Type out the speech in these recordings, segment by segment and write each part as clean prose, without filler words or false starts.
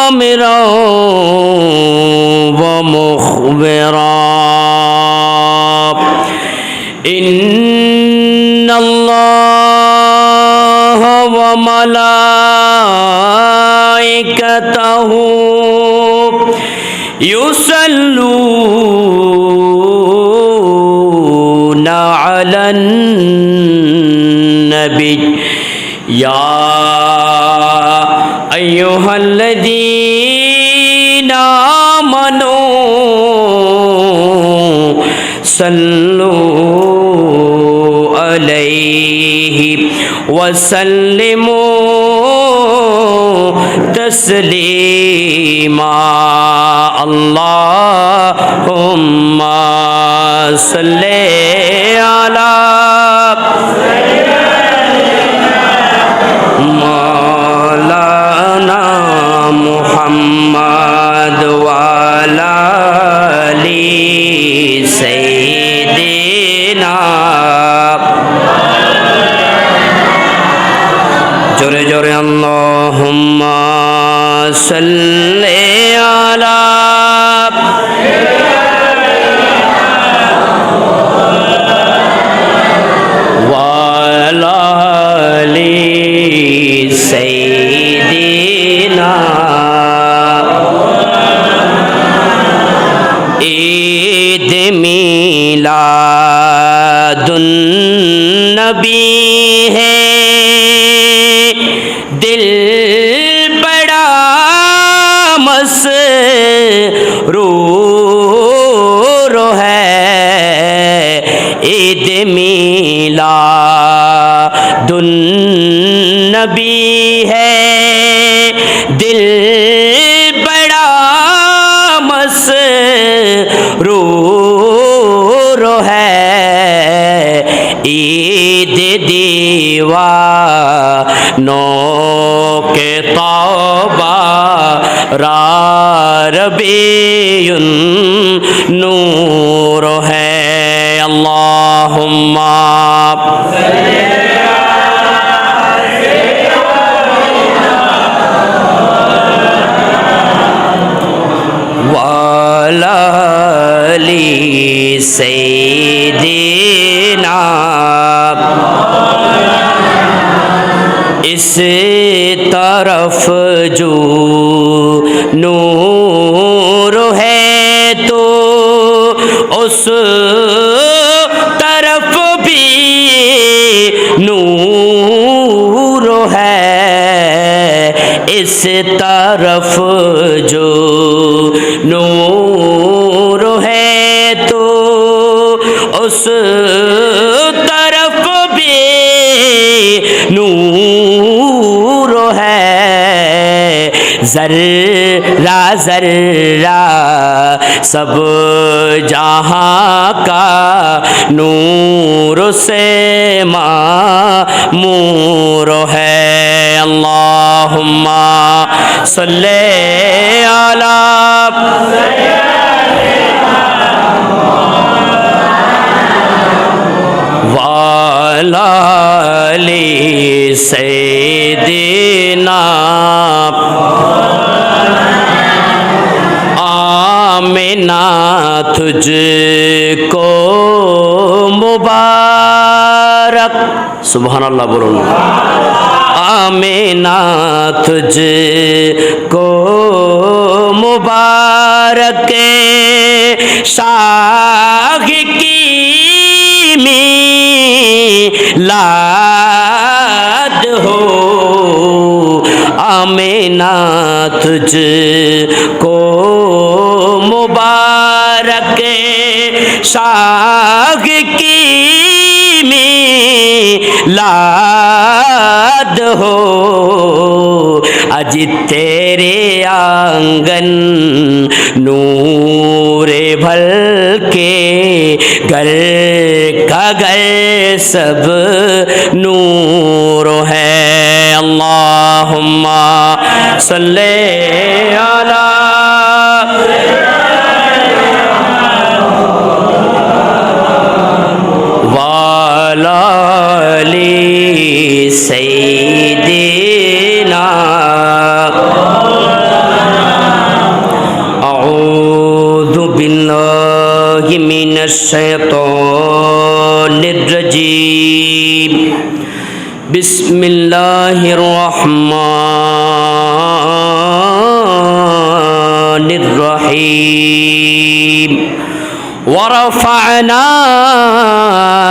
آمرا ومخبرا إن الله وملائكته يصلون على النبي يا أيها الذين آمنوا صلوا عليه وسلموا تسليما اللهم صل على مولانا محمد وعلى آل سيدنا জোরে জোরে আল্লাহুম্মা সাল্লি আলা ওয়ালা আলি সাইয়্যিদিনা ঈদ মিলাদুন নবী है दिल बड़ा मसरूर है ईद मिलादुन नबी है दिल बड़ा मसरूर है ईद दीवानों के तौबा रबीउन नूर है अल्लाहुम्मा वाला आली सैय्यिदिना इस तरफ जो नूर है तो उस तरफ भी नूर है इस तरफ जो नूर है तो उस तरफ भी नूर है जर्रा जर्रा सब जहाँ का नूर से मामूर है अल्लाहुम्मा सल्ले अला वाला आली सैय्यिदिना आमिना तुझको मुबारक सुभानअल्लाह बोलो आमिना तुझको मुबारक शाह की मिलाद हो आमिना तुझको मुबारक शाह की मिलाद हो अज तेरे आंगन नूरे भल के घर का घर सब नूर है अल्लाहुम्मा सल्ले अला वाला आली سيدنا أعوذ بالله من الشيطان الرجيم بسم الله الرحمن الرحيم ورفعنا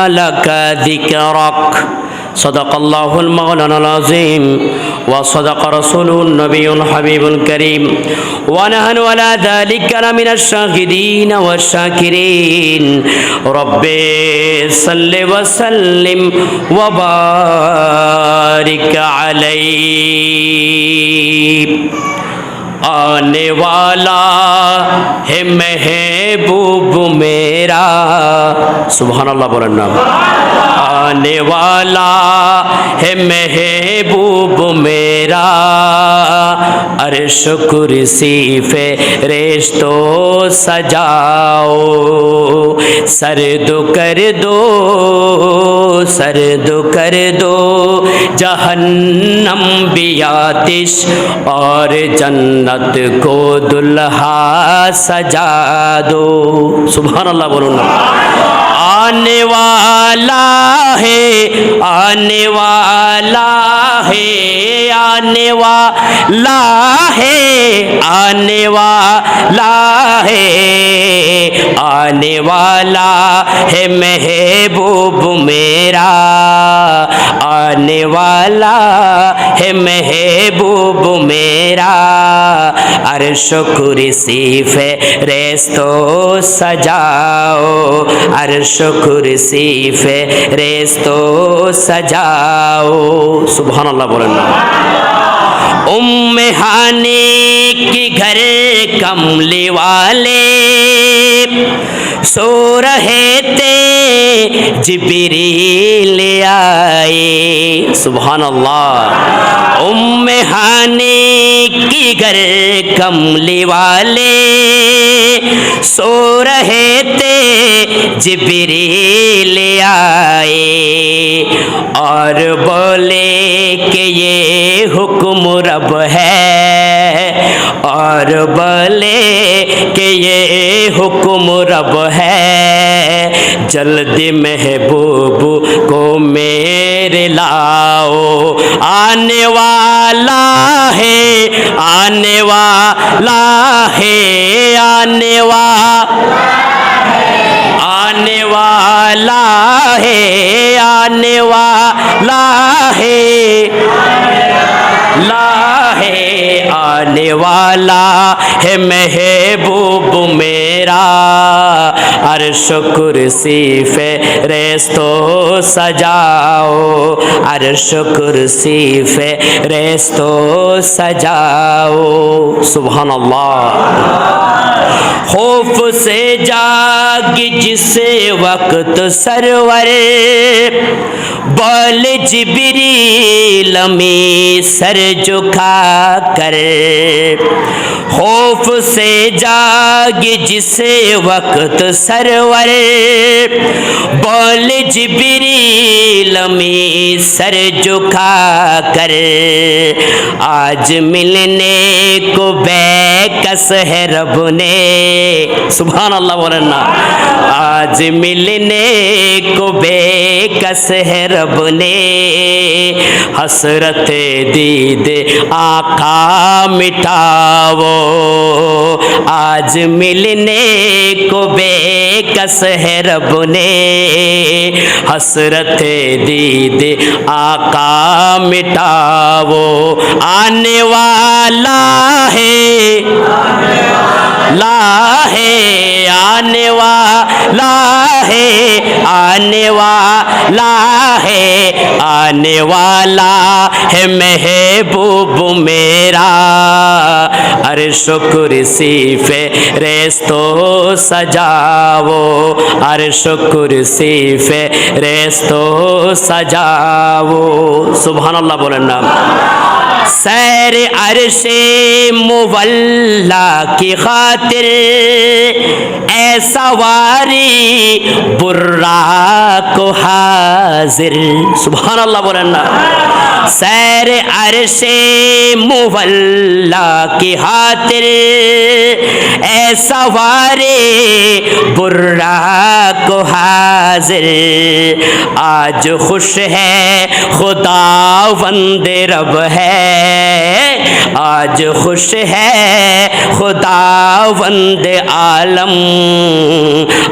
لك ذكرك صدق الله المولانا العظيم وصدق رسوله النبي الحبيب الكريم ونحن على ذلك لمن الشاهدين والشاكرين رب صل وسلم وبارك عليه आने वाला है महबूब मेरा सुभान अल्लाह बोलन ना आने वाला है महबूब मेरा अर्श कुर्सी फरिश्तो सजाओ सर्द कर दो जहन्नम भी आतिश और जन्नत को दुल्हा सजा दो सुभान अल्लाह बोलो ना आने वाला है आने वाला है आने वाला है आने वाला है आने वाला है महबूब मेरा आने वाला है महबूब मेरा अर्श कुर्सी फरिश्तो सजाओ अर्श कुर्सी फरिश्तो सजाओ सुभान अल्लाह बोलें उम्मे हानी की घर कमली वाले सो रहे थे जिब्रील आए सुभान अल्लाह उम्मे हानी की घर कमली वाले सो रहे थे जिब्रील आए और बोले कि ये हुक्म रब है और बोले कि ये हुक्म रब है जल्दी महबूब को मेरे लाओ आने वाला है आने वाला है आने वाला आने वाला है आने वाला है आने वाला है महबूब मेरा अर्श कुर्सी फरिश्तो सजाओ अर्श कुर्सी फरिश्तो सजाओ सुभान अल्लाह खौफ से जाग जिसे वक्त सरवर बोल जिब्रील में सर झुका कर खौफ से जाग जिसे वक्त सरवर बोल जिब्रील में सर झुका कर आज मिलने को बेकस है रब ने सुभान अल्लाह बोलन ना आज मिलने को बेकस है रब ने हसरत दीद आका मिटाओ आज मिलने को बेकस है रब ने हसरत दीद आका मिटाओ आने वाला है आने वाला है आने वाला है आने वाला है महबूब मेरा अर्श कुर्सी फरिश्तो सजाओ अर्श कुर्सी फरिश्तो सजाओ सुभान अल्लाह बोलें ना सैर अर्शे मुवल्ला की खातिर ऐसा वारी बुर्रा को हाजिर। सुभान अल्लाह बोलें ना। सैर अर्शे मुवल्ला की खातिर ऐसा वारी बुर्रा को हाजिर। आज खुश है खुदावंद रब है, आज खुश है खुदावंद आलम,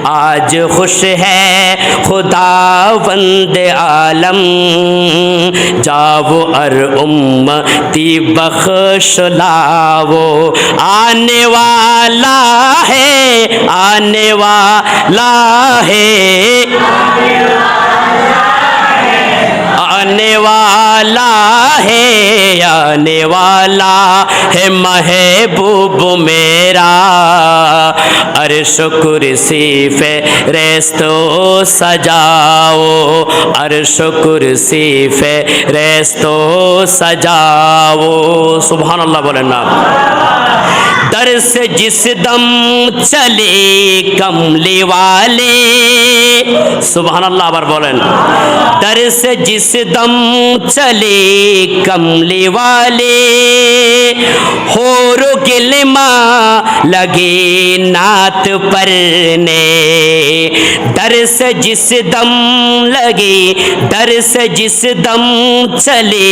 आज खुश है खुदावंद आलम। जाओ अर उम्मती बख्श लाओ, आने वाला है, आने वाला है, आने वाला है, आने वाला है महबूब मेरा। अर्श कुर्सी फेरेस्तो सजाओ, अर्श कुर्सी फेरेस्तो सजाओ। सुभान अल्लाह बोलें ना। दर से जिस दम चले कमली वाले, सुभान अल्लाह बार बोलें। दर से जिस दम चले कमली वाले, होरो गिलमा लगे नात परने। दर से जिस दम लगे, दर से जिस दम चले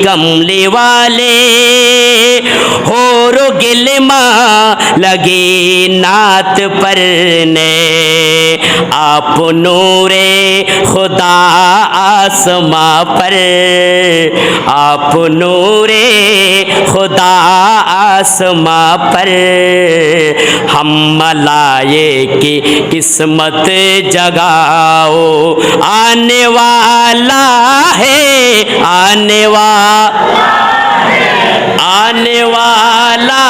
कमली वाले, होरो गिलमा लगे नात परने। आप नूरे खुदा आसमां पर, आप नूरे खुदा आसमां पर, हम मलाए की किस्मत जगाओ। आने वाला है, आने वाला, आने वाला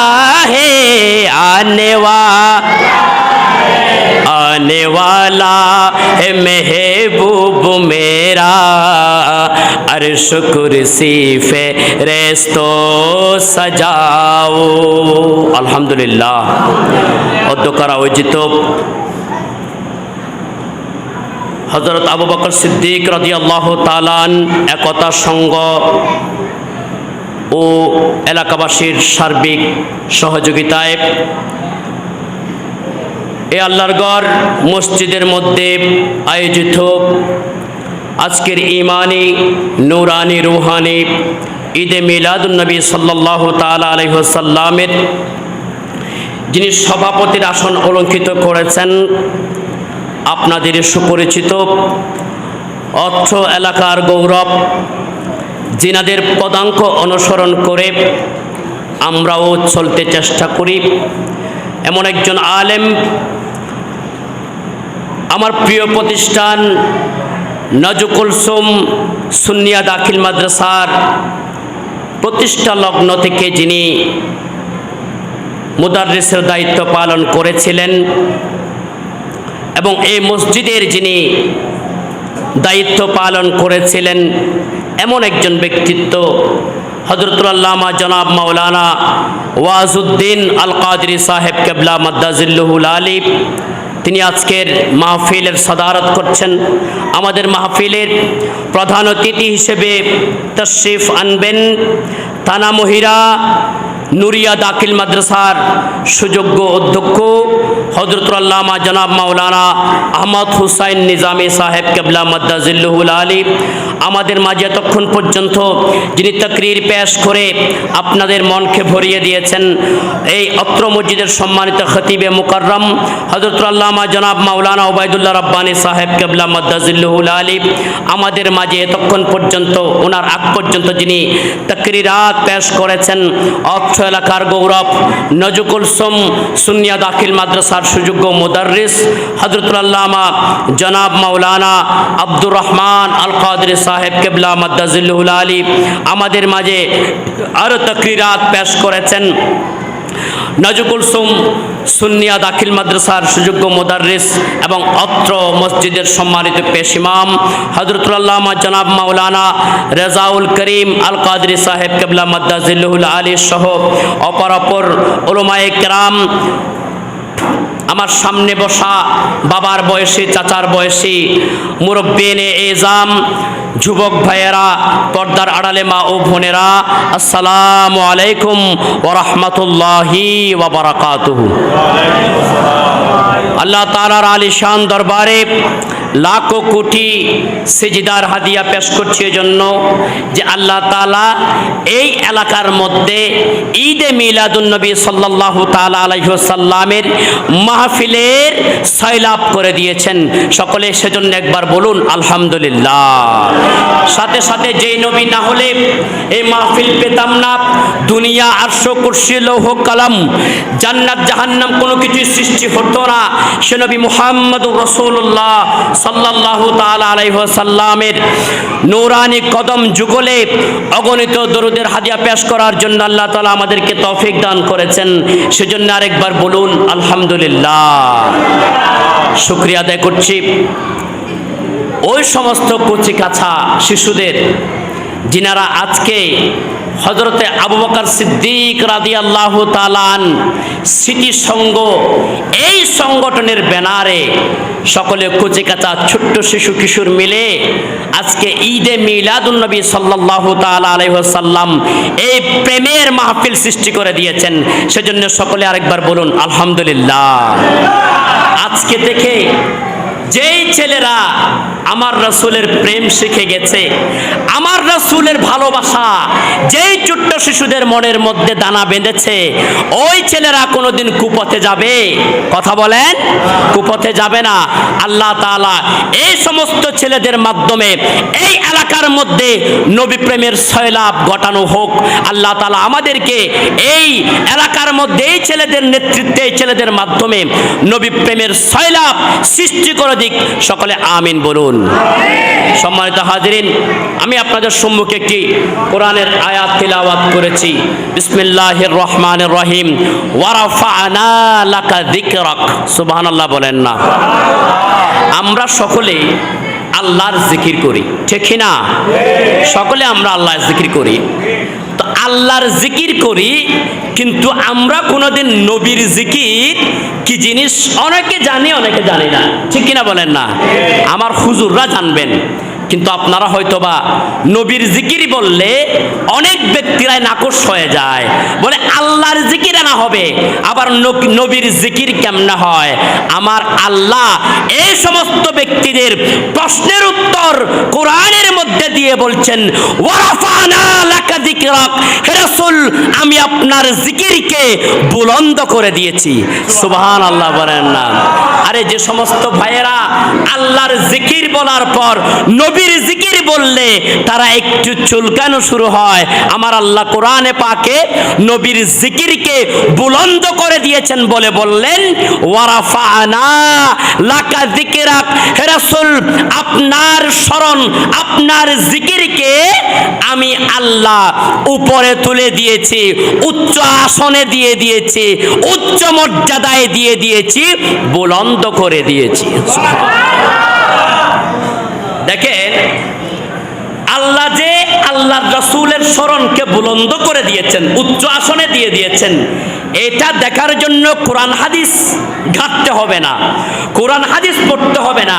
है, आने वाला है महबूब मेरा। अर्श कुर्सी फेरेस्तो सजाओ। अल्हम्दुलिल्लाह। অধ্যক্ষরা আয়োজিত হযরত আবু বকর সিদ্দিক রাদিয়াল্লাহু তাআলা একতা সংঘ ও এলাকাবাসীর সার্বিক সহযোগিতায় এ আল্লাহর ঘর মসজিদের মধ্যে আয়োজিত আজকের ইমানি নূরানি রুহানি ঈদে মিলাদুন নবী সাল্লাল্লাহু তাআলা আলাইহি ওয়াসাল্লামের যিনি সভাপতির আসন অলঙ্কৃত করেছেন, আপনাদের সুপরিচিত অত্র এলাকার গৌরব, যিনাদের পদাঙ্ক অনুসরণ করে আমরাও চলতে চেষ্টা করি, এমন একজন আলেম, আমার প্রিয় প্রতিষ্ঠান নজকুলসুম সুন্নিয়া দাখিল মাদ্রাসার প্রতিষ্ঠা লগ্ন থেকে যিনি মুদাররিসের দায়িত্ব পালন করেছিলেন এবং এই মসজিদের যিনি দায়িত্ব পালন করেছিলেন, এমন একজন ব্যক্তিত্ব হযরতুল আল্লামা জনাব মাওলানা ওয়াজউদ্দিন আল কাদরি সাহেব কেবলা মাদ্দাজিল্লুহুল আলী, তিনি আজকের মাহফিলের সদারত করছেন। আমাদের মাহফিলের প্রধান অতিথি হিসেবে তশরিফ আনবেন থানা মহিরা নুরিয়া দাখিল মাদ্রাসার সুযোগ্য অধ্যক্ষ হযরতুল আল্লামা জনাব মাওলানা আহমদ হুসাইন নিজামী সাহেব কেবলা মাদ্দাজিল্লুহুল আলী। আমাদের মাঝে এতক্ষণ পর্যন্ত যিনি তাকরীর পেশ করে আপনাদের মনকে ভরিয়ে দিয়েছেন, এই অত্র মসজিদের সম্মানিত খতিবে মুকাররম হযরতুল আল্লামা জনাব মাওলানা ওবায়দুল্লাহ রাব্বানী সাহেব কেবলা মাদ্দাজিল্লুহুল আলী। আমাদের মাঝে এতক্ষণ পর্যন্ত, ওনার আগ পর্যন্ত যিনি তাকরীরাত পেশ করেছেন, অত্র এলাকার গৌরব নজকুলসুম সুন্নিয়া দাখিল মাদ্রাসার সুযোগ্য মুদাররিস হযরতুল আল্লামা জনাব মাওলানা আব্দুর রহমান আল কাদরি সাহেব কেবলা মাদ্দাজিল্লুহুল আলী। আমাদের মাঝে আরও তাকরীরাত পেশ করেছেন নজরুল কুলসুম সুন্নিয়া দাখিল মাদ্রাসার সুযোগ্য মুদাররিস এবং অত্র মসজিদের সম্মানিত পেশ ইমাম হযরতুল আল্লামা জনাব মাওলানা রেজাউল করিম আল কাদরি সাহেব কিবলা মাদ্দাজিল্লুহুল আলী সহ অপর উলামায়ে কেরাম, আমার সামনে বসা বাবার বয়সী, চাচার বয়সী মুরব্বিনে এজাম, যুবক ভাইয়েরা, পর্দার আড়ালে মা ও বোনেরা, আসসালামু আলাইকুম ওয়া রাহমাতুল্লাহি ওয়া বারাকাতুহু। আল্লাহ তাআলার আলিশান দরবারে লাখো কোটি সিজদার হাদিয়া পেশ করছি এজন্য যে আল্লাহ তাআলা এই এলাকার মধ্যে ঈদে মিলাদুন নবী সাল্লাল্লাহু তাআলা আলাইহি ওয়াসাল্লামের মাহফিলের সয়লাভ করে দিয়েছেন। সকলে সেজন্য একবার বলুন আলহামদুলিল্লাহ। সাথে সাথে যেই নবী না হলে এই মাহফিল পেতাম না, দুনিয়া আরশ কুরসি লৌহ কলম জান্নাত জাহান্নাম কোনো কিছু সৃষ্টি হতো না। সে নবী মুহাম্মদুর রাসূলুল্লাহ সাল্লাল্লাহু তাআলা আলাইহি ওয়াসাল্লামের নূরানি কদম যুগলে অগণিত দরুদের হাদিয়া পেশ করার জন্য আল্লাহ তাআলা আমাদেরকে তৌফিক দান করেছেন। সেজন্য আরেকবার বলুন আলহামদুলিল্লাহ। শুকরিয়া আদায় করছি ওই সমস্ত কচি কাছা শিশুদের যিনারা আজকে হযরতে আবু বকর সিদ্দিক রাদিয়াল্লাহু তাআলা স্মৃতি সংঘ এই সংগঠনের ব্যানারে সকলে কচি কাঁচা ছোট্ট শিশু কিশোর মিলে আজকে ঈদে মিলাদুন নবী সাল্লাল্লাহু তাআলা আলাইহি ওয়াসাল্লাম এই প্রেমের মাহফিল সৃষ্টি করে দিয়েছেন। সেজন্য সকলে আরেকবার বলুন আলহামদুলিল্লাহ। আজকে থেকে যেই ছেলেরা আমার রাসূলের প্রেম শিখে গেছে, আমার রাসূলের ভালোবাসা যেই ছোট্ট শিশুদের মনের মধ্যে দানা বেঁধেছে, ওই ছেলেরা কোনোদিন কুপথে যাবে? কথা বলেন, কুপথে যাবে না। আল্লাহ তাআলা এই সমস্ত ছেলেদের মাধ্যমে এই এলাকার মধ্যে নবী প্রেমের সয়লাভ ঘটানো হোক। আল্লাহ তাআলা আমাদেরকে এই এলাকার মধ্যে এই ছেলেদের নেতৃত্বে, এই ছেলেদের মাধ্যমে নবী প্রেমের সয়লাভ সৃষ্টি করে দিক। সকলে আমিন বলুন। সম্মানিত হাজিরিন, আমি আপনাদের সম্মুখে একটি কোরআনের আয়াত তিলাওয়াত করেছি। বিসমিল্লাহির রহমানির রহিম। ওয়া রাফা'না লাকা যিকরাক। সুবহানাল্লাহ বলেন না? আমরা সকলে আল্লাহর জিকির করি, ঠিক না? সকলে আমরা আল্লাহর জিকির করি। তো আল্লাহর জিকির করি, কিন্তু আমরা কোনোদিন নবীর জিকির কি জিনিস অনেকে জানি, অনেকে জানি না, ঠিক কিনা বলেন না? আমার হুজুররা জানবেন, কিন্তু আপনারা হয়তোবা নবীর জিকির বললে অনেক ব্যক্তিরাই নাকশ হয়ে যায়, বলে আল্লাহর জিকির আনা হবে, আবার নবীর জিকির কেমনে হয়? আমার আল্লাহ এই সমস্ত ব্যক্তিদের প্রশ্নের উত্তর কোরআনের মধ্যে দিয়ে বলছেন, ওয়ারাফানা লাকা যিকরাক। হে রাসূল, আমি আপনার জিকিরকে বুলন্দ করে দিয়েছি। সুবহানাল্লাহ বলেন না? আরে যে সমস্ত ভাইয়েরা আল্লাহর জিকির বলার পর নবীর জিকির বললে তারা একটু চুলকানো শুরু হয়, আমার আল্লাহ কোরআনে পাকে নবীর জিকিরকে বুলন্দ করে দিয়েছেন বলে বললেন, ওয়ারাফা'না লাকা যিকরাক। হে রাসূল, আপনার স্মরণ, আপনার জিকিরকে আমি আল্লাহ উপরে তুলে দিয়েছি, উচ্চ আসনে দিয়ে দিয়েছি, উচ্চ মর্যাদায় দিয়ে দিয়েছি, বুলন্দ করে দিয়েছি। দেখেন, আল্লাহ যে আল্লাহর রাসূলের স্মরণকে বুলন্দ করে দিয়েছেন, উচ্চ আসনে দিয়ে দিয়েছেন, এটা দেখার জন্য কোরআন হাদিস ঘাটতে হবে না, কোরআন হাদিস পড়তে হবে না।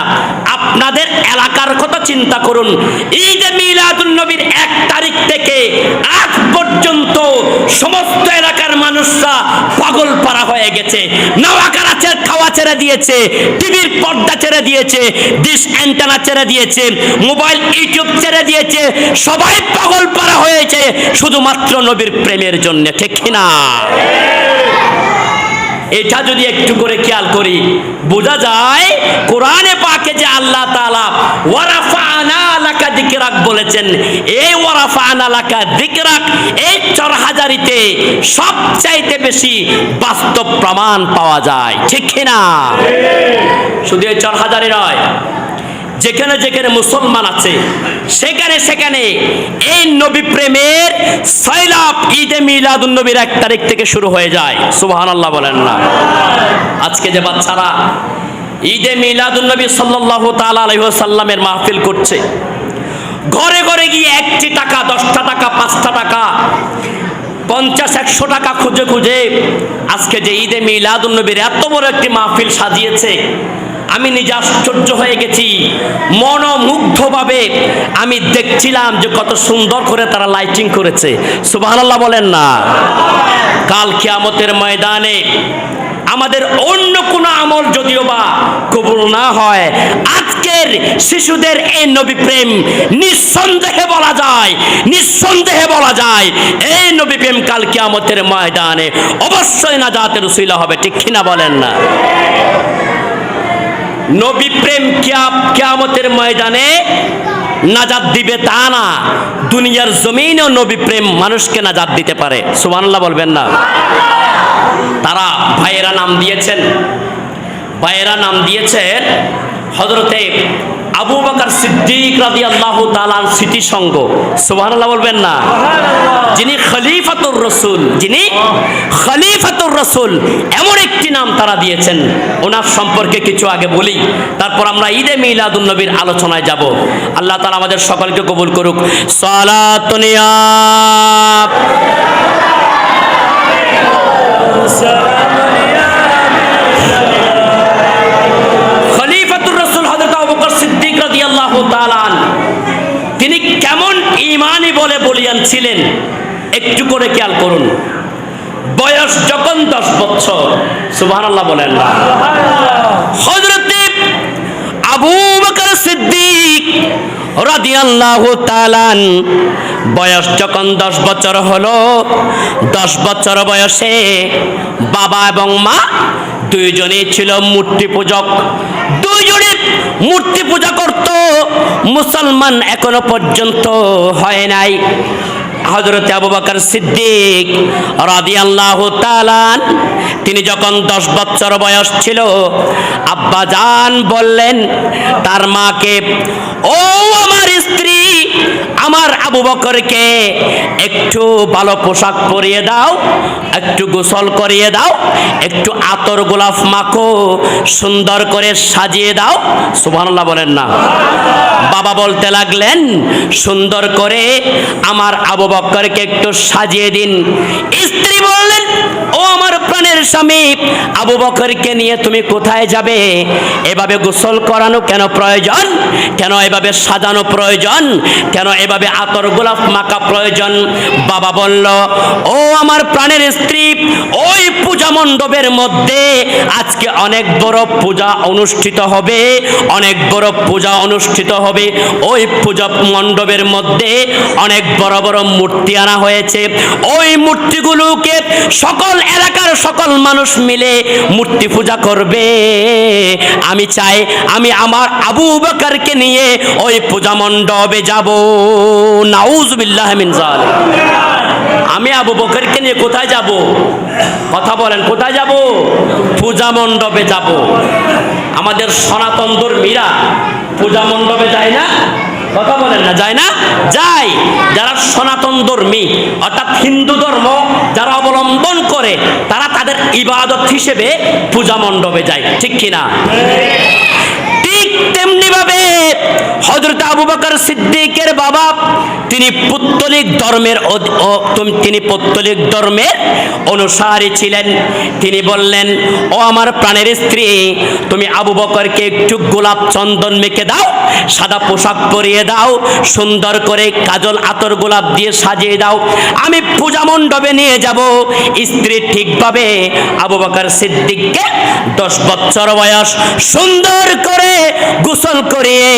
আপনাদের এলাকার কথা চিন্তা করুন। ঈদে মিলাদুন নবীর 1 তারিখ থেকে আজ পর্যন্ত সমস্ত এলাকার মানুষরা পাগল পারা হয়ে গেছে। নাওয়াকারা খাওয়া ছেড়ে দিয়েছে, টিভির পর্দা ছেড়ে দিয়েছে, ডিশ অ্যান্টেনা ছেড়ে দিয়েছে, মোবাইল ইউটিউব ছেড়ে দিয়েছে, সবাই পাগল পারা হয়েছে শুধুমাত্র নবীর প্রেমের জন্য, ঠিক না? এটা যদি একটু করে খেয়াল করি, বোঝা যায় কোরআনে পাকে যে আল্লাহ তাআলা ওয়ারাফা'না লাকা যিকরাক বলেছেন, এই ওয়ারাফা'না লাকা যিকরাক এই চরহাজারিতে সবচাইতে বেশি বাস্তব প্রমাণ পাওয়া যায়, ঠিক না? শুধু এই চরহাজারি নয়, যেখানে যেখানে মুসলমান আছে সেখানে সেখানে এই নবী প্রেমের সয়লাব ঈদে মিলাদুন নবীর 1 তারিখ থেকে শুরু হয়ে যায়। সুবহানাল্লাহ বলেন না। আজকে যে বাচ্চারা ঈদে মিলাদুন নবী সাল্লাল্লাহু তাআলা আলাইহি ওয়াসাল্লামের মাহফিল করছে, ঘরে ঘরে গিয়ে 1টি টাকা 10টা টাকা 5টা টাকা 50-100 টাকা খুঁজে খুঁজে আজকে যে ঈদে মিলাদুন নবীর এত বড় একটি মাহফিল সাজিয়েছে, আমি নিজে আশ্চর্য হয়ে গেছি। মনোমুগ্ধভাবে আমি দেখছিলাম যে কত সুন্দর করে তারা লাইটিং করেছে। সুবহানাল্লাহ বলেন না। কাল কিয়ামতের ময়দানে আমাদের অন্য কোনো আমল যদিও বা কবুল না হয়, আজকের শিশুদের এই নবী প্রেম নিঃসন্দেহে বলা যায় এই নবী প্রেম কাল কিয়ামতের ময়দানে অবশ্যই নাজাতের উসিলা হবে। ঠিক কিনা বলেন না? নবী প্রেম কিয়ামতের ময়দানে নাজাত দিবে তা না, দুনিয়ার জমিনেও নবী প্রেম মানুষকে নাজাত দিতে পারে। সুবহানাল্লাহ বলবেন না। তারা ভাইয়েরা নাম দিয়েছেন হযরতে আবু বকর সিদ্দিক রাদিয়াল্লাহু তাআলা স্মৃতি সংঘ। সুবহানাল্লাহ বলবেন না। যিনি খলিফাতুর রাসূল এমন একটি নাম তারা দিয়েছেন। ওনার সম্পর্কে কিছু আগে বলি, তারপর আমরা ঈদে মিলাদুন নবীর আলোচনায় যাব। আল্লাহ তাআলা আমাদের সকলকে কবুল করুক। সালাতুন ইয়া খলিফাতুর রাসূল হযরত আবু বকর সিদ্দিক রাদিয়াল্লাহু তাআলা তিনি কেমন ঈমানি বলে বলিয়ান ছিলেন একটু করে খেয়াল করুন। বয়স যখন 10 বছর, সুবহানাল্লাহ বলেন না। হযরত আবু বকর সিদ্দিক রাদিয়াল্লাহু তাআলা বয়স যখন 10 বছর হলো, 10 বছর বয়সে বাবা এবং মা দুইজনেই ছিল মূর্তি পূজক। দুইজনে মূর্তি পূজা করত। মুসলমান এখনো পর্যন্ত হয় নাই। হযরত আবু বকর সিদ্দিক রাদিয়াল্লাহু তাআলা তিনি যখন 10 বছর বয়স ছিল, আব্বা জান বললেন তার মাকে, ও আমার স্ত্রী, আমার আবু বকরকে একটু ভালো পোশাক পরিয়ে দাও, একটু গোসল করিয়ে দাও, একটু আতর গোলাপ মাখো, সুন্দর করে সাজিয়ে দাও। সুবহানাল্লাহ বলেন না। বাবা বলতে লাগলেন, সুন্দর করে আমার আবু বকরকে একটু সাজিয়ে দিন। স্ত্রী বললেন, ও আমার প্রাণের স্বামী, আবু বকরকে নিয়ে তুমি কোথায় যাবে? এভাবে গোসল করানো কেন প্রয়োজন? কেন এভাবে সাজানো প্রয়োজন? কেন এভাবে আতর গোলাপ মাখা প্রয়োজন? বাবা বলল, ও আমার প্রাণের স্ত্রী, ওই পূজা মণ্ডপের মধ্যে আজকে অনেক বড় পূজা অনুষ্ঠিত হবে, অনেক বড় পূজা অনুষ্ঠিত হবে। ওই পূজা মণ্ডপের মধ্যে অনেক বড় বড় মূর্তি আনা হয়েছে। ওই মূর্তিগুলোকে সকল এলাকার সকল মানুষ মিলে মূর্তি পূজা করবে। আমি চাই আমি আমার আবু বকরকে নিয়ে ওই পূজা মণ্ডপে যাব। নাউজুবিল্লাহি মিন যালিক। আমি আবু বকরকে নিয়ে কোথায় যাব? কথা বলেন, কোথায় যাব? পূজা মণ্ডপে যাব। আমাদের সনাতন ধর্মীরা পূজা মণ্ডপে যায় না? কথা বলেন না, যায় না? যায়। যারা সনাতন ধর্মী অর্থাৎ হিন্দু ধর্ম যারা অবলম্বন করে, তারা তাদের ইবাদত হিসেবে পূজা মণ্ডপে যায়। ঠিক কিনা? ঠিক তেমনি ভাবে হযরত আবু বকর সিদ্দিকের বাবা তিনি পৌত্তলিক ধর্মের অনুসারী ছিলেন। তিনি বললেন, ও আমার প্রাণের স্ত্রী, তুমি আবু বকরকে একটু গোলাপ চন্দন মেখে দাও, সাদা পোশাক পরিয়ে দাও, সুন্দর করে কাজল আতর গোলাপ দিয়ে সাজিয়ে দাও, আমি পূজা মণ্ডপে নিয়ে যাব। স্ত্রী ঠিকভাবে আবু বকর সিদ্দিককে 10 বছর বয়স সুন্দর করে গোসল করিয়ে,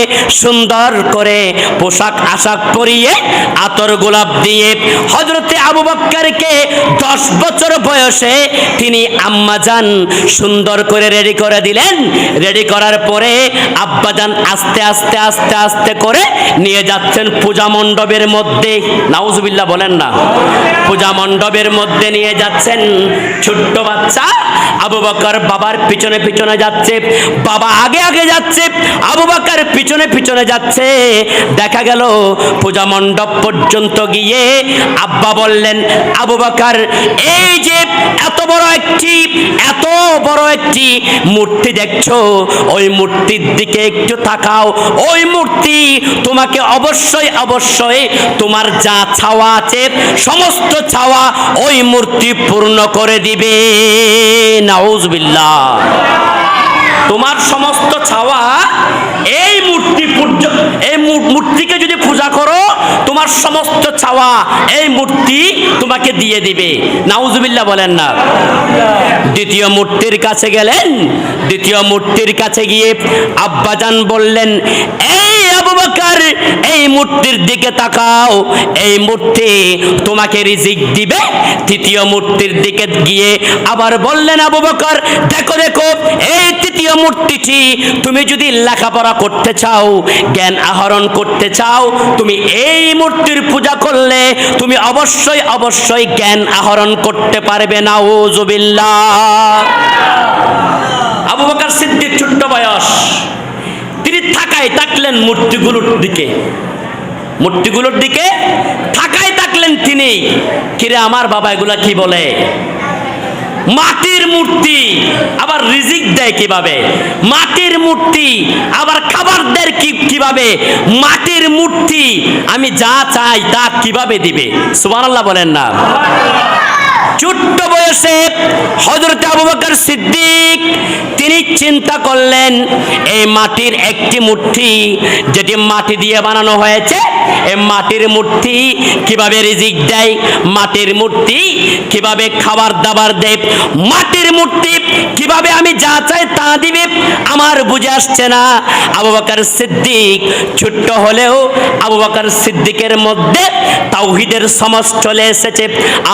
সুন্দর করে পোশাক আশাক পরিয়ে, আতর গোলাপ দিয়ে হযরতে আবু বকরকে 10 বছর বয়সে তিনি আম্মাজান সুন্দর করে রেডি করে দিলেন। রেডি করার পরে আব্বাজান আস্তে আস্তে আস্তে আস্তে করে নিয়ে যাচ্ছেন পূজা মণ্ডপের মধ্যে। নাউজুবিল্লাহ বলেন না। পূজা মণ্ডপের মধ্যে নিয়ে যাচ্ছেন। ছোট্ট বাচ্চা আবু বকর বাবার পিছনে পিছনে যাচ্ছে, বাবা আগে আগে যাচ্ছে, আবু বকর পিছনে পিছনে যাচ্ছে। দেখা গেল পূজা মণ্ডপ পর্যন্ত গিয়ে আব্বা বললেন, আবু বকর এই যে এত বড় একটি মূর্তি দেখছো, ওই মূর্তির দিকে একটু তাকাও। ওই মূর্তি তোমাকে অবশ্যই অবশ্যই তোমার যা চাওয়া আছে সমস্ত চাওয়া ওই মূর্তি পূর্ণ করে দিবে। নাউজুবিল্লাহ। তোমার সমস্ত চাওয়া এই মূর্তিকে যদি পূজা করো, তোমার সমস্ত চাওয়া এই মূর্তি তোমাকে দিয়ে দিবে। নাউজুবিল্লাহ বলেন না। দ্বিতীয় মূর্তির কাছে গেলেন। দ্বিতীয় মূর্তির কাছে গিয়ে আব্বাজান বললেন, এই আবু বকর এই মূর্তির দিকে তাকাও, এই মূর্তি তোমাকে রিজিক দিবে। তৃতীয় মূর্তির দিকে গিয়ে আবার বললেন, আবু বকর দেখো দেখো এই তৃতীয় মূর্তিটি, তুমি যদি লেখাপড়া করতে চাও, জ্ঞান আহরণ করতে চাও, তুমি এই মূর্তির পূজা করলে তুমি অবশ্যই অবশ্যই জ্ঞান আহরণ করতে পারবে। নাউজুবিল্লাহ। আবু বকর সিদ্দিক ছোট্ট বয়স, তিনি তাকলেন মূর্তিগুলোর দিকে তাকলেন তিনি। কিরে আমার বাবা এগুলা কি বলে? মাটির মূর্তি আবার রিজিক দেয় কিভাবে? মাটির মূর্তি আবার খাবার দেয় কিভাবে? মাটির মূর্তি আমি যা চাই তা কিভাবে দিবে? সুবহানাল্লাহ বলেন না। ছোট্ট বয়সে হযরত আবু বকর সিদ্দিক তিনি চিন্তা করলেন, এই মাটির একটি মূর্তি যেটি মাটি দিয়ে বানানো হয়েছে, এই মাটির মূর্তি কিভাবে রিজিক দেয়, মাটির মূর্তি কিভাবে খাবার দাবার দেয়, মাটির মূর্তি কিভাবে আমি যা চাই তা দিবে, আমার বুঝে আসছে না। আবু বকর সিদ্দিক ছোট্ট হলেও আবু বকর সিদ্দিকের মধ্যে তাওহীদের সমাজ চলে এসেছে,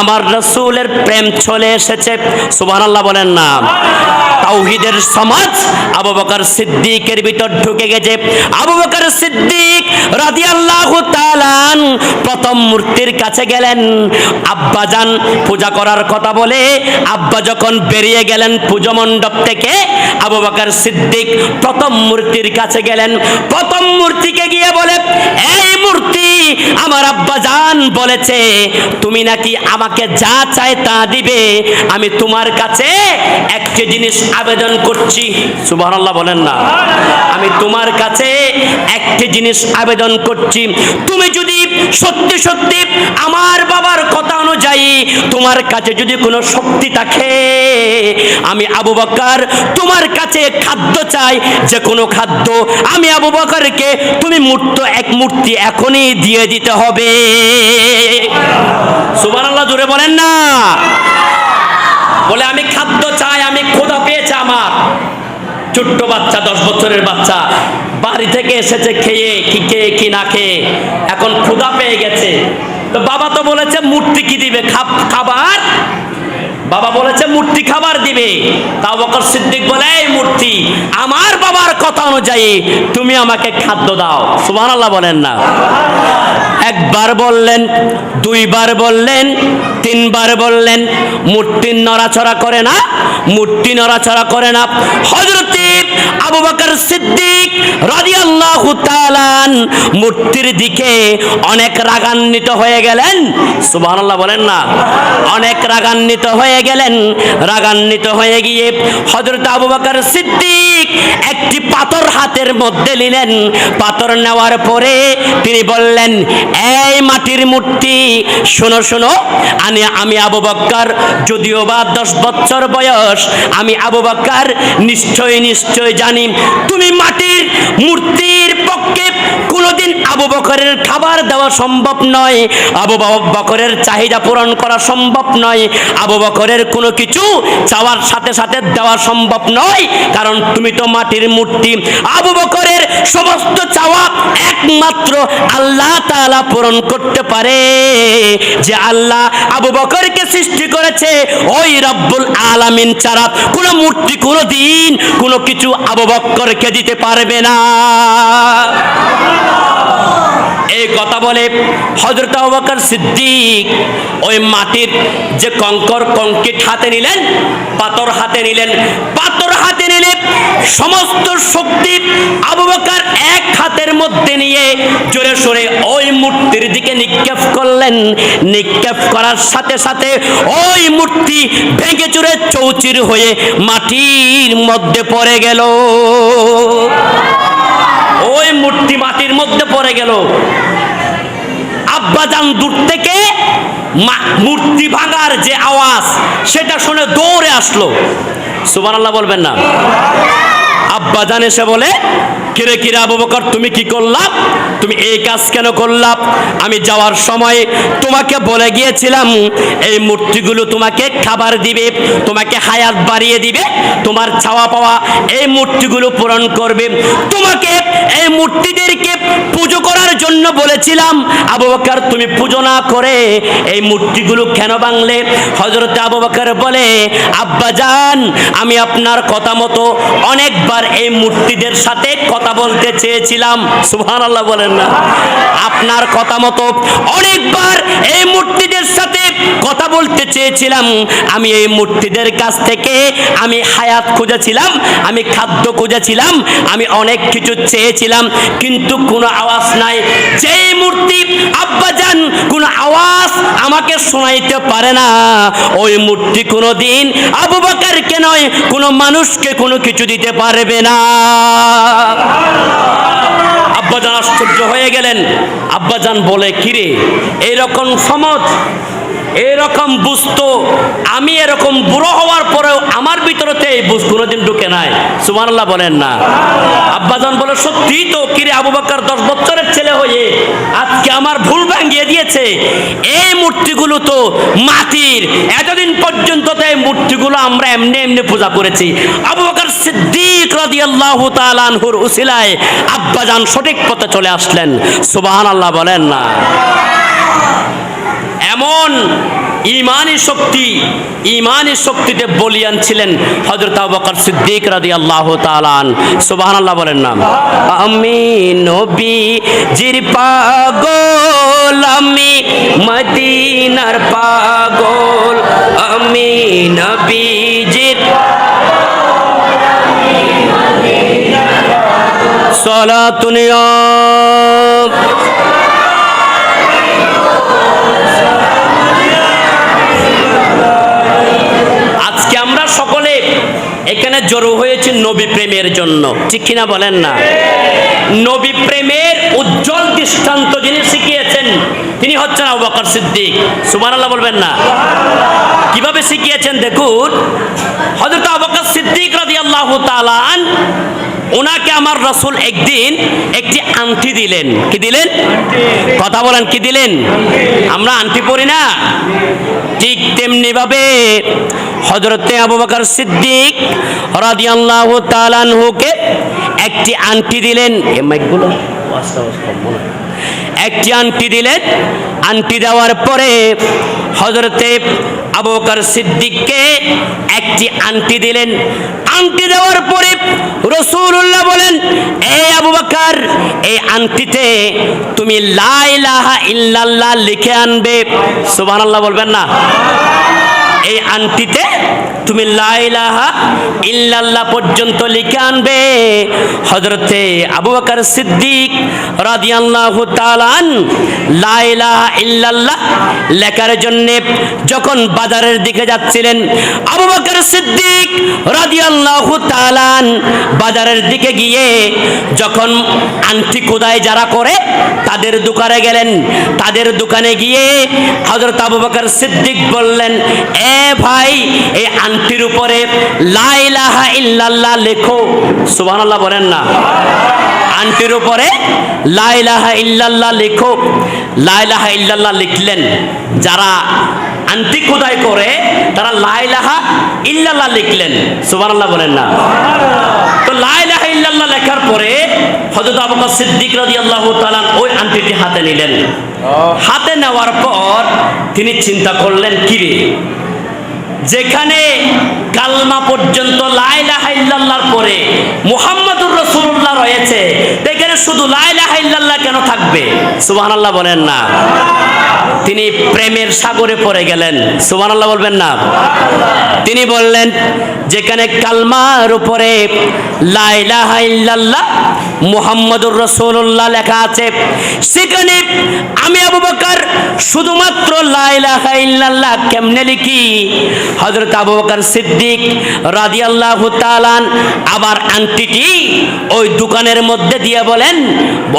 আমার রাসূলের প্রেম চলে এসেছে। সুবহানাল্লাহ বলেন না। তাওহীদের সমাজ আবু বকর সিদ্দিকের ভিতর ঢুকে গেছে। আবু বকর সিদ্দিক রাদিয়াল্লাহু তাআলা প্রথম মূর্তির কাছে গেলেন। আব্বাজান পূজা করার কথা বলে আব্বা যখন বেরিয়ে গেলেন পূজা মণ্ডপ থেকে, আবু বকর সিদ্দিক প্রথম মূর্তির কাছে গেলেন। প্রথম মূর্তিকে গিয়ে বলে, এই মূর্তি আমার আব্বাজান বলেছে তুমি নাকি আমাকে যা চাই তা দিবে, আমি তোমার কাছে একটি জিনিস আবেদন করছি। সুবহানাল্লাহ বলেন না। আমি তোমার কাছে একটি জিনিস আবেদন করছি, তুমি যদি সত্যি সত্যি আমার বাবার কথা অনুযায়ী তোমার কাছে যদি কোনো শক্তি থাকে, আমি আবু বকর তোমার কাছে খাদ্য চাই, যে কোনো খাদ্য আমি আবু বকরকে তুমি এক মূর্তি এখনই দিয়ে দিতে হবে। সুবহানাল্লাহ জোরে বলেন না। বলে আমি খাদ্য চাই, আমি ক্ষুধা পেয়েছে আমার। ছোট্ট বাচ্চা, 10 বছরের বাচ্চা, বাড়ি থেকে এসেছে খেয়ে কি না খেয়ে, এখন ক্ষুধা পেয়ে গেছে। তো বাবা তো বলেছে মূর্তি কি দিবে? খাবার। বাবা বলেছে মূর্তি খাবার দিবে। তা আবু বকর সিদ্দিক বলে, এই মূর্তি আমার বাবার কথা অনুযায়ী তুমি আমাকে খাদ্য দাও। সুবহানাল্লাহ বলেন না। একবার বললেন, দুইবার বললেন, তিনবার বললেন, মূর্তি নড়াচড়া করে না, মূর্তি নড়াচড়া করে না। হযরত আবু বকর সিদ্দিক রাদিয়াল্লাহু তাআলা মূর্তির দিকে অনেক রাগান্বিত হয়ে গেলেন। সুবহানাল্লাহ বলেন না। অনেক রাগান্বিত হয়ে গেলেন। রাগান্বিত হয়ে গিয়ে হযরত আবু বকর সিদ্দিক একটি পাথর হাতের মধ্যে নিলেন। পাথর নেওয়ার পরে তিনি বললেন, এই মাটির মূর্তি শোনো শোনো, আমি আবু বকর, যদিও বা 10 বছর বয়স, আমি আবু বকর নিশ্চয় জানি তুমি মাটির মূর্তির পক্ষে কোনোদিন আবু বকরের খাবার দেওয়া সম্ভব নয়, আবু বকরের চাহিদা পূরণ করা সম্ভব নয়, আবু বকরের কোনো কিছু চাওয়ার সাথে সাথে দেওয়া সম্ভব নয়, কারণ তুমি তো মাটির মূর্তি। আবু বকরের সমস্ত চাওয়া একমাত্র আল্লাহ তাআলা পূরণ করতে পারে। যে আল্লাহ আবু বকরকে সৃষ্টি করেছে, ওই রব্বুল আলামিন ছাড়া কোনো মূর্তি কোনো দিন কোনো কিছু আবু বকরকে দিতে পারবে না। এই কথা বলে হযরত আবু বকর সিদ্দিক ওই মাটির যে কংক্রিট হাতে নিলেন, পাথর হাতে নিলেন। পাথর হাতে নিলে সমস্ত শক্তি আবু বকর এক হাতের মধ্যে নিয়ে জোরে সোরে ওই মূর্তির দিকে নিক্ষেপ করলেন। নিক্ষেপ করার সাথে সাথে ওই মূর্তি ভেঙে চুরে চৌচির হয়ে মাটির মধ্যে পড়ে গেল। ওই মূর্তি মাটির মধ্যে পড়ে গেল। আব্বাজান দূর থেকে মূর্তি ভাঙার যে আওয়াজ সেটা শুনে দৌড়ে আসলো। সুবহানাল্লাহ বলবেন না? আব্বাজান এসে বলে, কিরে কিরে আবু বকর, তুমি কি করলা? তুমি এই কাজ কেন করলা? আমি যাওয়ার সময় তোমাকে বলে গিয়েছিলাম এই মূর্তিগুলো তোমাকে খাবার দিবে, তোমাকে হায়াত বাড়িয়ে দিবে, তোমার চাওয়া পাওয়া এই মূর্তিগুলো পূরণ করবে। তোমাকে এই মূর্তিদেরকে পুজো করার জন্য বলেছিলাম। আবু বকর, তুমি পুজো না করে এই মূর্তিগুলো কেন ভাঙলে? হযরত আবু বকর বলে, আব্বাজান, আমি আপনার কথা মতো অনেকবার এই মূর্তিদের সাথে কথা বলতে চেয়েছিলাম। সুবহানাল্লাহ বলেন না? আপনার কথা মতো অনেকবার এই মূর্তিদের সাথে কথা বলতে চেয়েছিলাম। আমি এই মূর্তিদের কাছ থেকে আমি হায়াত খুঁজেছিলাম, আমি খাদ্য খুঁজেছিলাম, আমি অনেক কিছু চেয়েছিলাম, কিন্তু কোনো আওয়াজ নাই। যেই মূর্তি আব্বাজান কোনো আওয়াজ আমাকে শোনাইতে পারে না, ওই মূর্তি কোনোদিন আবু বকরকে নয় কোনো মানুষকে কোনো কিছু দিতে পারবে না। আব্বাজান আশ্চর্য হয়ে গেলেন। আব্বাজান বলে, কিরে, এইরকম সমাজ, এরকম বুঝতো আমি এরকম বুড়ো হওয়ার পরেও আমার ভিতরেতে এই বুঝ কোনোদিন ঢুকে নাই। সুবহানাল্লাহ বলেন না? আব্বাজান বলে, সত্যি তো। কিরে আবু বকর, 10 বছরের ছেলে হয়ে আজকে আমার ভুল ভাঙিয়ে দিয়েছে। এই মূর্তিগুলো তো মাটির, এতদিন পর্যন্ত তো এই মূর্তিগুলো আমরা এমনি এমনি পূজা করেছি। আবু বকর সিদ্দিক রাদিয়াল্লাহু তাআলা আনহুর উসিলায় আব্বাজান সঠিক পথে চলে আসলেন। সুবহানাল্লাহ বলেন না? এমন ইমানি শক্তিতে বলিয়ান ছিলেন হযরত আবু বকর সিদ্দিক রাদিয়াল্লাহু তাআলা আন। সুবহানাল্লাহ বলেন না? আমি নবীজির পাগল, আমি মদিনার পাগল, আমি নবীজির সালাতুন ইয়া সকলে এখানে জড়ো হয়েছে নবী প্রেমের জন্য, ঠিক কিনা বলেন না? নবী প্রেমের উজ্জ্বল দৃষ্টান্ত যিনি শিখিয়েছেন তিনি হচ্ছেন আবু বকর সিদ্দিক। সুবহানাল্লাহ বলবেন না? কিভাবে শিখিয়েছেন দেখুন। হযরত আবু বকর সিদ্দিক রাদিয়াল্লাহু তাআলা আন, ওনাকে আমার রাসূল একদিন একটি আংটি দিলেন। কি দিলেন? কথা বলেন, কি দিলেন? আমরা আংটি পরি না? ঠিক তেমনি ভাবে হযরতে আবু বকর সিদ্দিক রাদিয়াল্লাহু তাআলা আনহুকে একটি আংটি দিলেন। এই মাইকগুলো একটি আংটি দিলেন। আংটি দেওয়ার পরে হযরতে আবু বকর সিদ্দিককে একটি আংটি দিলেন। আংটি দেওয়ার পরে রাসূলুল্লাহ বলেন, এ আবু বকর, এই আংটিতে তুমি লা ইলাহা ইল্লাল্লাহ লিখে আনবে। সুবহানাল্লাহ বলবেন না? এই আংটিতে তুমি লা ইলাহা ইল্লাল্লাহ পর্যন্ত লিখে আনবে। হযরতে আবু বকর সিদ্দিক রাদিয়াল্লাহু তাআলা আন লা ইলাহা ইল্লাল্লাহ লেখার জন্য যখন বাজারের দিকে যাচ্ছিলেন, আবু বকর সিদ্দিক রাদিয়াল্লাহু তাআলা আন বাজারের দিকে গিয়ে যখন আংটি খোদাই যারা করে তাদের দোকানে গেলেন। তাদের দোকানে গিয়ে হযরত আবু বকর সিদ্দিক বললেন, এ ভাই, এই আংটির উপরে লা ইলাহা ইল্লাল্লাহ লেখো। সুবহানাল্লাহ বলেন না? আংটির উপরে লা ইলাহা ইল্লাল্লাহ লেখো। লা ইলাহা ইল্লাল্লাহ লিখলেন। যারা আংটি খোদাই করে তারা লা ইলাহা ইল্লাল্লাহ লিখলেন। সুবহানাল্লাহ বলেন না? তো লা ইলাহা ইল্লাল্লাহ লেখার পরে হযরত আবু বকর সিদ্দিক রাদিয়াল্লাহু তাআলা ওই আংটিটি হাতে নিলেন। হাতে নেওয়ার পর তিনি চিন্তা করলেন, কিরে, যেখানে কালমা পর্যন্ত লা ইলাহা ইল্লাল্লাহর পরে মুহাম্মাদুর রাসূলুল্লাহ হয়েছে, তো এখানে শুধু লা ইলাহা ইল্লাল্লাহ কেন থাকবে? সুবহানাল্লাহ বলেন না। তিনি প্রেমের সাগরে পড়ে গেলেন, সুবহানাল্লাহ বলবেন না। তিনি বললেন, যেখানে কালমার উপরে লা ইলাহা ইল্লাল্লাহ মুহাম্মাদুর রাসূলুল্লাহ লেখা আছে, সেখানে আমি আবু বকর শুধুমাত্র লা ইলাহা ইল্লাল্লাহ কেমনে লিখি? হযরত আবু বকর সিদ্দিক রাদিয়াল্লাহু তাআলা আবার আংটিটি ওই দোকানের মধ্যে দিয়ে বলেন,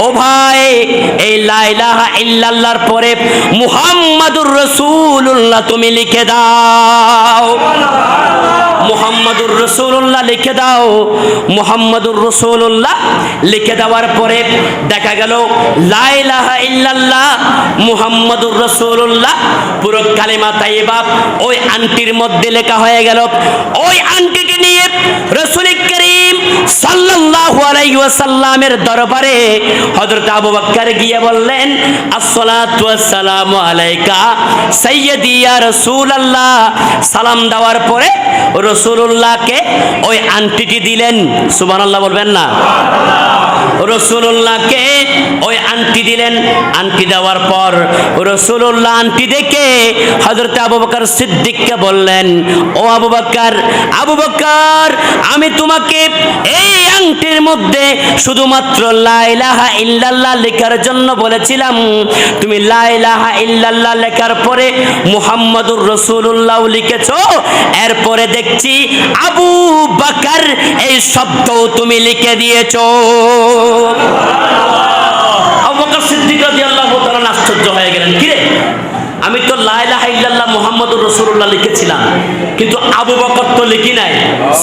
ও ভাই, এই লা ইলাহা ইল্লাল্লাহর পরে মুহাম্মাদুর রাসূলুল্লাহ তুমি লিখে দাও, মুহাম্মাদুর রাসূলুল্লাহ লিখে দাও। মুহাম্মাদুর রাসূলুল্লাহ লিখে দেওয়ার পরে দেখা গেল লা ইলাহা ইল্লাল্লাহ মুহাম্মাদুর রাসূলুল্লাহ পুরো কালিমা তাইয়্যিবা ওই আংটির মধ্যে লেখা হয়ে গেল। ওই আংটিটি নিয়ে রাসূল করিম সাল্লাল্লাহু আলাইহি ওয়াসাল্লামের দরবারে হযরত আবু বকর গিয়ে বললেন, আসসালাতু ওয়াসসালামু আলাইকা সাইয়্যিদি ইয়া রাসূলুল্লাহ। সালাম দেওয়ার পরে রাসূলুল্লাহকে ওই আংটিটি দিলেন, সুবহানাল্লাহ বলবেন না। রাসূলুল্লাহকে ওই আংটি দিলেন। আংটি দেওয়ার পর রাসূলুল্লাহ আংটি দেখে হযরত আবু বকর সিদ্দিককে বললেন, ও আবু বকর, আবু বকর, আমি তোমাকে এই আংটির মধ্যে শুধুমাত্র লা ইলাহা ইল্লাল্লাহ লেখার জন্য বলেছিলাম, তুমি লা ইলাহা ইল্লাল্লাহ লেখার পরে মুহাম্মাদুর রাসূলুল্লাহ লিখেছো, এরপরে দেখছি আবু বকর এই শব্দ তুমি লিখে দিয়েছো। আবু বকর সিদ্দিক রাদিয়াল্লাহু তাআলা আশ্চর্য হয়ে গেলেন, কি রে, আমি তো লা ইলাহা ইল্লাল্লাহ মুহাম্মাদুর রাসূলুল্লাহ লিখেছিলাম, কিন্তু আবু বকর তো লিখি নাই।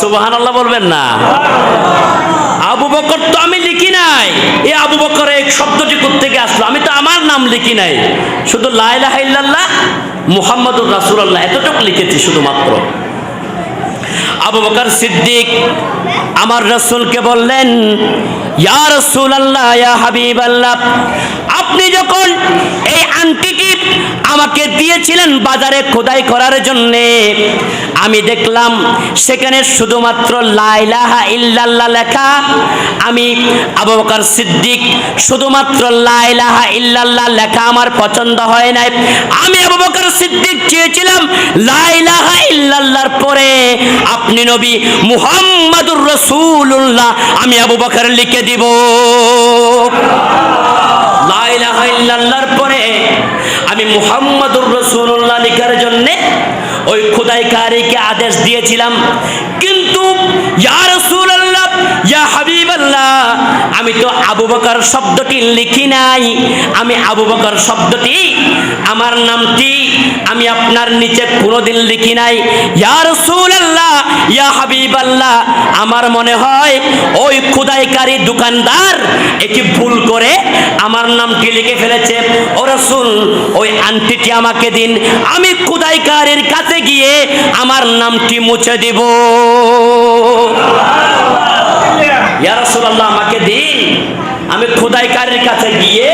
সুবহানাল্লাহ বলবেন না। আবু বকর তো আমি লিখি নাই। এই আবু বকর এই শব্দটি কোত্থেকে আসলো? আমি তো আমার নাম লিখি নাই, শুধু লা ইলাহা ইল্লাল্লাহ মুহাম্মাদুর রাসূলুল্লাহ এতটুকু লিখেছি শুধুমাত্র। আবু বকর সিদ্দিক আমার রাসূলকে বললেন, ইয়া রাসূলুল্লাহ, ইয়া হাবিবাল্লাহ, আপনি যখন এই আংটিটি আমাকে দিয়েছিলেন বাজারে খোদাই করার জন্য, আমি দেখলাম সেখানে শুধুমাত্র লা ইলাহা ইল্লাল্লাহ লেখা। আমি আবু বকর সিদ্দিক শুধুমাত্র লা ইলাহা ইল্লাল্লাহ লেখা আমার পছন্দ হয় নাই। আমি আবু বকর সিদ্দিক চেয়েছিলাম লা ইলাহা ইল্লাল্লাহর পরে আপনি নবী মুহাম্মাদুর রাসূলুল্লাহ আমি আবু বকর লিখে দিব। লা ইলাহা ইল্লাল্লাহর পরে আমি মুহাম্মাদুর রাসূলুল্লাহ লেখার জন্য ওই খোদাইকারীকে আদেশ দিয়েছিলাম, কিন্তু ইয়া রাসূলুল্লাহ, ইয়া হাবিবাল্লাহ, আমি তো আবু বকর শব্দটি লিখি নাই। আমি আবু বকর শব্দটি, আমার নামটি আমি আপনার নিচে কোনোদিন লিখি নাই। ইয়া রাসূলুল্লাহ, ইয়া হাবিবাল্লাহ, আমার মনে হয় ওই খোদাইকারী দোকানদার একে ভুল করে আমার নামটি লিখে ফেলেছে। ও রাসূল, ওই আংটিটি আমাকে দিন, আমি খোদাইকারীর কাছে গিয়ে আমার নামটি মুছে দিব। ইয়া রাসূলুল্লাহ, আমাকে দিন, আমি খোদাইকারীর কাছে গিয়ে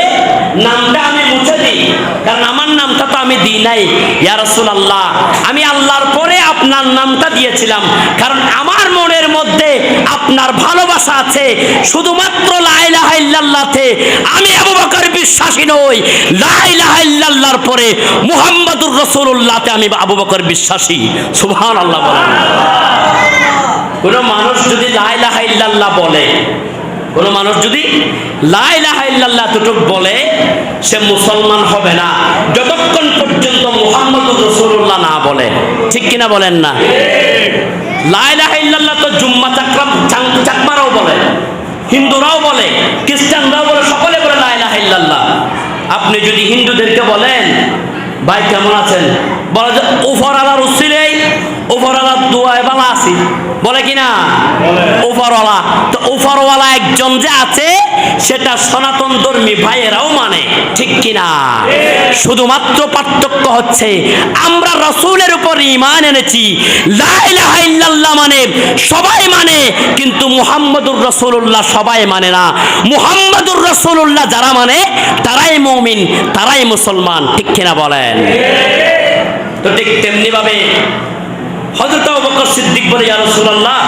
নামটা আমি মুছে দিই, কারণ আমার নামটা তো আমি দিই নাই। ইয়া রাসূলুল্লাহ, আমি আল্লাহর পরে আপনার নামটা দিয়েছিলাম, কারণ আমার মনের মধ্যে আপনার ভালোবাসা আছে। শুধুমাত্র লা ইলাহা ইল্লাল্লাহতে আমি আবু বকর বিশ্বাসী নই, লা ইলাহা ইল্লাল্লাহর পরে মুহাম্মাদুর রাসূলুল্লাহতে আমি আবু বকর বিশ্বাসী। সুবহানাল্লাহ বলেন। কোন মানুষ যদি লা ইলাহা ইল্লাল্লাহ বলে, কোন মানুষ যদি লা ইলাহা ইল্লাল্লাহ এতটুকু বলে, সে মুসলমান হবে না যতক্ষণ পর্যন্ত মুহাম্মাদুর রাসূলুল্লাহ না বলে। ঠিক কিনা বলেন না? লা ইলাহা ইল্লাল্লাহ তো জুম্মা চাকমারাও বলে, হিন্দুরাও বলে, খ্রিস্টানরাও বলে, সকলে বলে লা ইলাহা ইল্লাল্লাহ। আপনি যদি হিন্দুদেরকে বলেন, ভাই কেমন আছেন, বলে যে উপরওয়ালার উসিলেই উপরওয়ালার দোয়ায় ভালো আছি, বলে কিনা? উপরওয়ালা তো উপরওয়ালা একজন যে আছে সেটা সনাতন ধর্মী ভাইয়েরাও মানে। ঠিক কিনা? শুধুমাত্র পার্থক্য হচ্ছে আমরা রাসূলের উপর ঈমান এনেছি, লা ইলাহা ইল্লাল্লাহ মানে সবাই মানে, কিন্তু মুহাম্মাদুর রাসূলুল্লাহ সবাই মানে না। মুহাম্মাদুর রাসূলুল্লাহ যারা মানে তারাই মুমিন, তারাই মুসলমান। ঠিক কিনা বলেন? তো ঠিক তেমনি ভাবে হযরত আবু বকর সিদ্দিক বলে, ইয়া রাসূলুল্লাহ,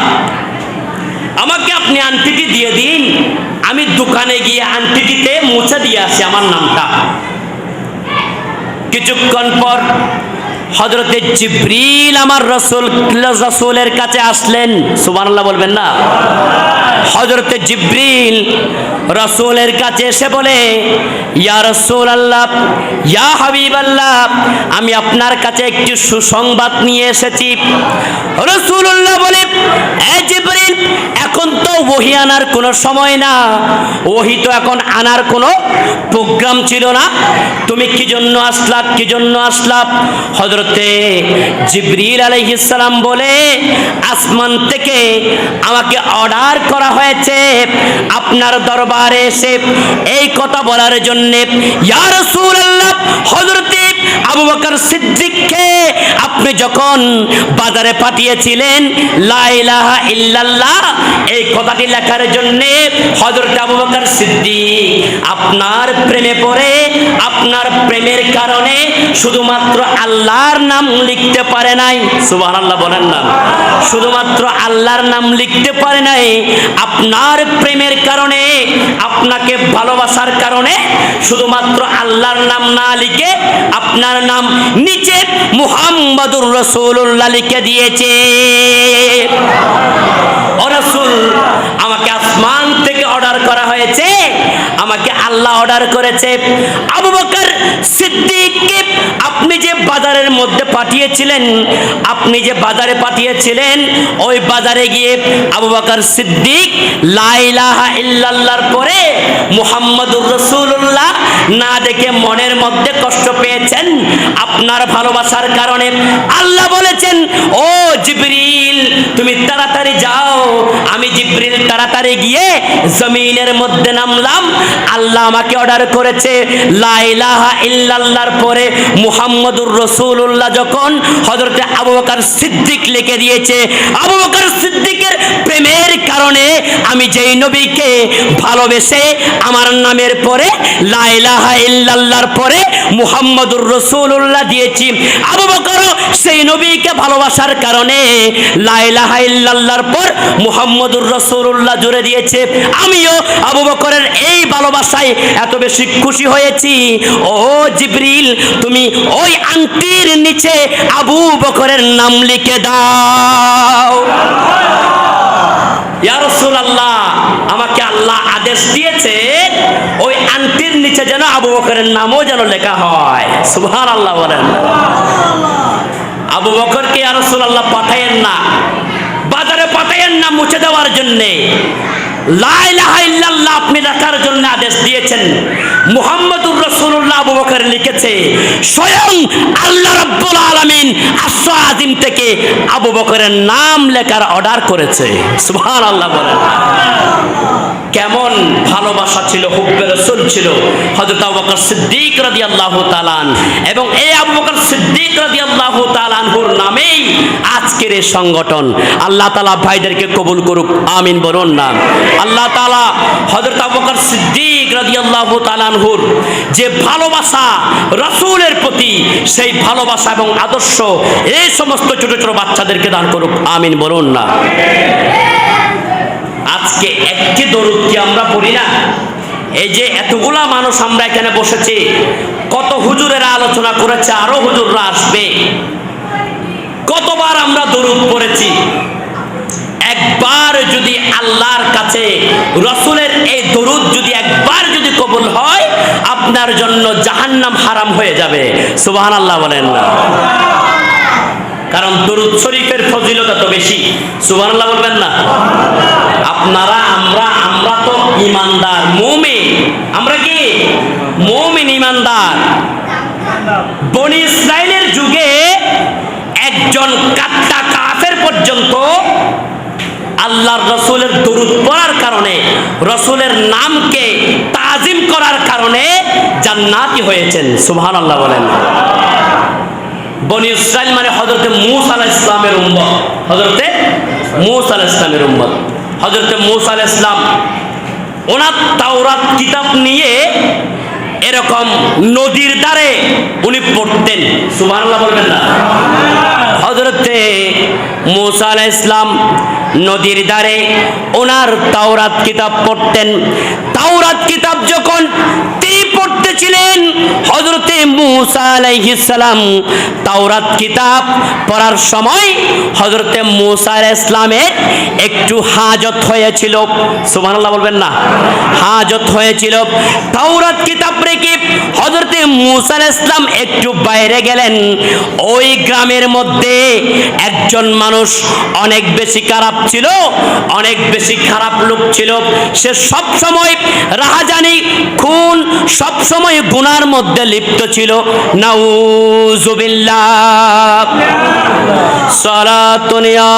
আমাকে আপনি আংটিটি দিয়ে দিন, আমি দোকানে গিয়ে আংটিটিতে মুছে দিয়ে আসি আমার নামটা। কিছুক্ষণ পর হযরতে জিবরিল আমার রাসূলের কাছে আসলেন। সুবহানাল্লাহ বলবেন না? হযরতে জিবরিল রাসূলের কাছে এসে বলে, ইয়া রাসূলুল্লাহ, ইয়া হাবিবাল্লাহ, আমি আপনার কাছে একটি সুসংবাদ নিয়ে এসেছি। রাসূলুল্লাহ বলে, এ জিবরিল, এখন তো ওহী আনার কোনো সময় না, ওহী তো এখন আনার কোনো প্রোগ্রাম ছিল না, তুমি কি জন্য আসলা, কি জন্য আসলা? হযরতে জিবরিল আলাইহিস সালাম বলে, আসমান থেকে আমাকে অর্ডার করা হয়েছে আপনার দরবারে এসে এই কথা বলার জন্য। ইয়া রাসূলুল্লাহ, হযরতে আবু বকর সিদ্দিককে আপনি যখন বাজারে পাঠিয়েছিলেন লা ইলাহা ইল্লাল্লাহ এই কথাটি লেখার জন্য, হযরত আবু বকর সিদ্দিক আপনার প্রেমে পড়ে আপনার প্রেমের কারণে শুধুমাত্র আল্লাহর নাম লিখতে পারে নাই। সুবহানাল্লাহ বলেন না? শুধুমাত্র আল্লাহর নাম লিখতে পারে নাই, আপনার প্রেমের কারণে, আপনাকে ভালোবাসার কারণে শুধুমাত্র আল্লাহর নাম না লিখে আপনার নাম নিচে মুহাম্মাদুর রাসূলুল্লাহ লিখে দিয়েছে। ও রাসূল, আমাকে আসমান থেকে অর্ডার করা হয়েছে, আমাকে আল্লাহ অর্ডার করেছে। আবু বকর সিদ্দিককে আপনি যে বাজারের মধ্যে পাঠিয়েছিলেন, আপনি যে বাজারে পাঠিয়েছিলেন, ওই বাজারে গিয়ে আবু বকর সিদ্দিক লা ইলাহা ইল্লাল্লাহর পরে মুহাম্মাদুর রাসূলুল্লাহ না দেখে মনের মধ্যে কষ্ট পেয়েছেন আপনার ভালোবাসার কারণে। আল্লাহ বলেছেন, ও জিবরিল, তুমি তাড়াতাড়ি যাও। আমি জিবরিল তাড়াতাড়ি গিয়ে জমিনের মধ্যে নামলাম। আল্লাহ আমাকে অর্ডার করেছে লা ইলাহা ইল্লাল্লাহর পরে মুহাম্মাদুর রাসূলুল্লাহ যখন হযরতে আবু বকর সিদ্দিক লিখে দিয়েছে, আবু বকর সিদ্দিকের প্রেমের কারণে আমি যেই নবীকে ভালোবেসে আমার নামের পরে লা ইলাহা ইল্লাল্লাহর পরে মুহাম্মাদুর রাসূলুল্লাহ দিয়েছি, আবু বকর সেই নবীকে ভালোবাসার কারণে লা ইলাহা ইল্লাল্লাহর পর মুহাম্মাদুর রাসূলুল্লাহ জুড়ে দিয়েছে। আমিও আবু বকরের এই ভালোবাসায় এত বেশি খুশি হয়েছি। ও জিবরিল, তুমি ওই আংটির নিচে আবু বকরের নাম লিখে দাও। ইয়া রাসূলুল্লাহ, আমাকে আল্লাহ আদেশ দিয়েছে ওই আংটির নিচে যেন আবু বকরের নামও যেন লেখা হয়। সুবহানাল্লাহ বলেন। আবু বকরকে ইয়া রাসূলুল্লাহ পাঠায়েন না, বাজারে পাঠায়েন না মুছে দেওয়ার জন্যে, লা ইলাহা ইল্লাল্লাহ আপনি লেখার জন্য আদেশ দিয়েছেন। মুহাম্মাদুর রাসূলুল্লাহ আবু বকর লিখেছে, স্বয়ং আল্লাহ রাব্বুল আলামিন আরশ আজিম থেকে আবু বকরের নাম লেখার অর্ডার করেছে। সুবহানাল্লাহ বলেন। কেমন ভালোবাসা ছিল, হুব্বে রাসূল ছিল হযরত আবু বকর সিদ্দিক রাদিয়াল্লাহু তাআলা আনহু, এবং এই আবু বকর সিদ্দিক রাদিয়াল্লাহু তাআলা আনহুর নামেই আজকের এই সংগঠন। আল্লাহ তাআলা ভাইদেরকে কবুল করুক, আমিন বলুন না? আল্লাহ তাআলা হযরত আবু বকর সিদ্দিক রাদিয়াল্লাহু তাআলা আনহুর যে ভালোবাসা রাসূলের প্রতি, সেই ভালোবাসা এবং আদর্শ এই সমস্ত ছোট ছোট বাচ্চাদেরকে দান করুক, আমিন বলুন না? আজকে একটি দরুদ কি আমরা পড়ি না? এই যে এতগুলা মানুষ আমরা এখানে বসেছি, কত হুজুরেরা আলোচনা করেছে, আরো হুজুররা আসবে, কতবার আমরা দরুদ পড়েছি। একবার যদি আল্লাহর কাছে রাসূলের এই দরুদ যদি একবার যদি কবুল হয়, আপনার জন্য জাহান্নাম হারাম হয়ে যাবে। সুবহানাল্লাহ বলেন না? কারণ দরুদ শরীফের ফজিলত এত বেশি। সুবহানাল্লাহ বলবেন না? আপনারা আমরা তো ঈমানদার মুমিন। আমরা কি মুমিন, ঈমানদার? বনি ইসরাইলের যুগে একজন কাট্টা কাফের পর্যন্ত আল্লাহর রাসূলের দরুদ পড়ার কারণে, রাসূলের নামকে তাজিম করার কারণে জান্নাতি হয়েছেন। সুবহানাল্লাহ বলেন। বনি ইসরাইল মানে হযরতে মূসা আলাইহিস সালামের উম্মত, হযরতে মূসা আলাইহিস সালামের উম্মত। হযরতে মূসা আলাইহিস সালাম ওনার তাওরাত কিতাব নিয়ে এরকম নদীর ধারে উনি পড়তেন। সুবহানাল্লাহ বলবেন না? হযরতে মূসা আলাইহিস সালাম নদীর ধারে ওনার তাওরাত কিতাব পড়তেন। তাওরাত কিতাব যখন তিনি পড়তেছিলেন, হযরতে মূসা আলাইহিস সালাম তাওরাত কিতাব পড়ার সময় হযরতে মূসা আলাইহিস সালামের একটু হাজত হয়েছিল। সুবহানাল্লাহ বলবেন না? হাজত হয়েছিল। তাওরাত কিতাব রেখে হযরতে মূসা আলাইহিস সালাম একটু বাইরে গেলেন। ওই গ্রামের মধ্যে একজন মানুষ অনেক বেশি খারাপ ছিল, অনেক বেশি খারাপ লোক ছিল। সে সব সময় রাহাজানি, খুন, সব সময় গুনার মধ্যে লিপ্ত ছিল। নাউযুবিল্লাহ। সালাতুন ইয়া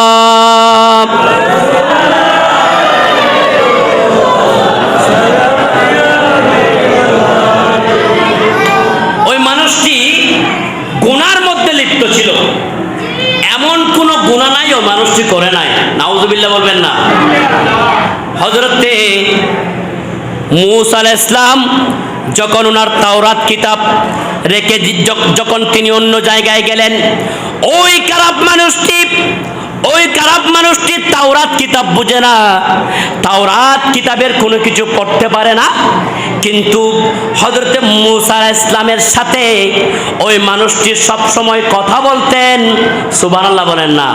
ওই মানুষটি গুনার মধ্যে লিপ্ত ছিল। এমন কোন গুনাহ নাই ও মানুষটি করে নাই। নাউযুবিল্লাহ বলবেন না? হযরতে মূসা আলাইহিস সালাম যখন ওনার তাওরাত কিতাব রেখে যখন তিনি অন্য জায়গায় গেলেন, ওই খারাপ মানুষটি তাওরাত কিতাব বুঝে না, তাওরাত কিতাবের কোনো কিছু পড়তে পারে না। কিন্তু হযরতে মূসা আলাইহিস সালামের সাথে ওই মানুষটি সব সময় কথা বলতেন। সুবহানাল্লাহ বলেন না?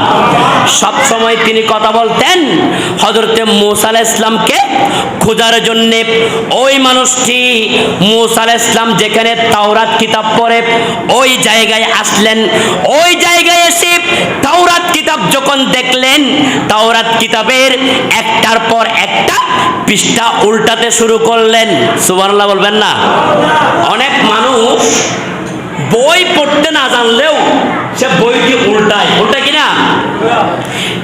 সব সময় তিনি কথা বলতেন। হযরতে মূসা আলাইহিস সালামকে খোঁজার জন্য ওই মানুষটি মূসা আলাইহিস সালাম যেখানে তাওরাত কিতাব পড়ে ওই জায়গায় আসলেন। ওই জায়গায় এসে তাওরাত কিতাব যখন দেখলেন, তাওরাত কিতাবের একটার পর একটা পৃষ্ঠা উল্টাতে শুরু করলেন। সুবহানাল্লাহ বলবেন না? অনেক মানুষ বই পড়তে না জানলেও সে বইটি উল্টায়, উল্টায় কিনা?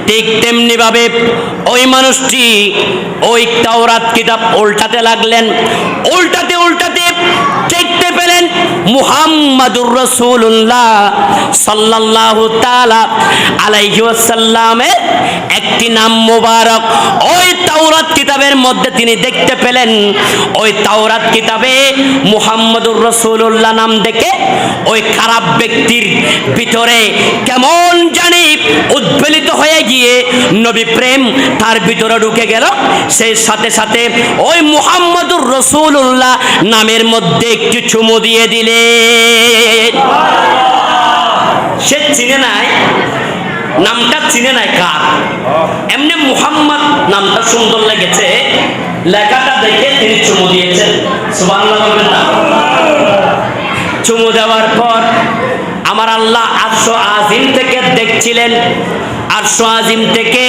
ঠিক তেমনি ভাবে ওই মানুষটি ওই তাওরাত কিতাব উল্টাতে লাগলেন। উল্টাতে উল্টাতে দেখতে পেলেন মুহাম্মাদুর রাসূলুল্লাহ সাল্লাল্লাহু তাআলা আলাইহি ওয়াসাল্লামের একটি নাম মোবারক ওই তাওরাত কিতাবের মধ্যে তিনি দেখতে পেলেন। ওই তাওরাত কিতাবে মুহাম্মাদুর রাসূলুল্লাহ নাম দেখে ওই খারাপ ব্যক্তির ভিতরে কেমন জানি উদ্বেলিত হয়ে গিয়ে নবী প্রেম তার ভিতরে ঢুকে গেল। সেই সাথে সাথে ওই মুহাম্মাদুর রাসূলুল্লাহ নামের মধ্যে একটু চুমু দিয়ে দিলেন। সে চিনে নাই, নামটা চিনে নাই কার, এমনি মুহাম্মদ নামটা সুন্দর লেগেছে, লেখাটা দেখে তিনি চুমু দিয়েছেন। সুবহানাল্লাহ বলবেন না? চুমু দেওয়ার পর আমার আল্লাহ আরশ আজিম থেকে দেখছিলেন। আরশ আজিম থেকে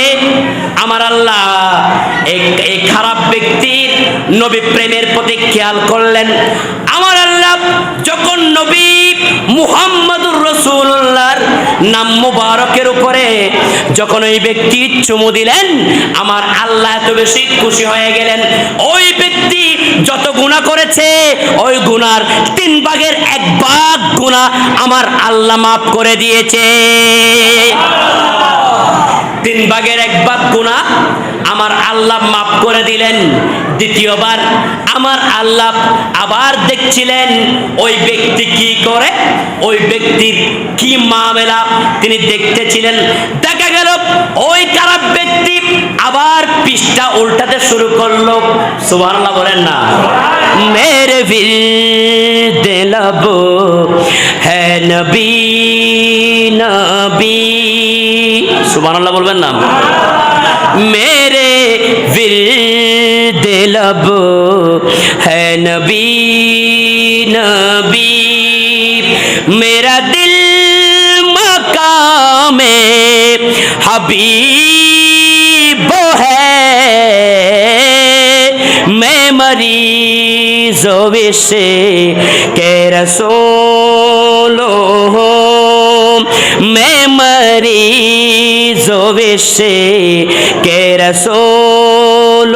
আমার আল্লাহ এই খারাপ ব্যক্তির নবী প্রেমের প্রতি খেয়াল করলেন। আমার আল্লাহ যখন নবী মুহাম্মাদুর রাসূলুল্লাহর নাম মুবারকের উপরে যখন ওই ব্যক্তি চুমু দিলেন, আমার আল্লাহ এত বেশি খুশি হয়ে গেলেন। ওই ব্যক্তি যত গুনাহ করেছে ওই গুনার 3 ভাগের 1 ভাগ গুনাহ আমার আল্লাহ মাফ করে দিয়েছে। 3 ভাগের 1 ভাগ গুনাহ আমার আল্লাহ মাফ করে দিলেন। দ্বিতীয়বার আমার আল্লাহ আবার দেখছিলেন ওই ব্যক্তি কি করে, ওই ব্যক্তির কি মামলা তিনি দেখতেছিলেন। দেখা গেল ওই খারাপ ব্যক্তি আবার পৃষ্ঠা উল্টাতে শুরু করলো। সুবহানাল্লাহ বলেন না? মেরে দিলবো হ্যাঁ নবী নবী। সুবহানাল্লাহ বলবেন না? मेरे विर्द लब है नबी नबी, मेरा दिल मकामे हबीब है, मैं मरीज़ विशे के रसूल हूँ, मैं मरीज़ विशे के रसूल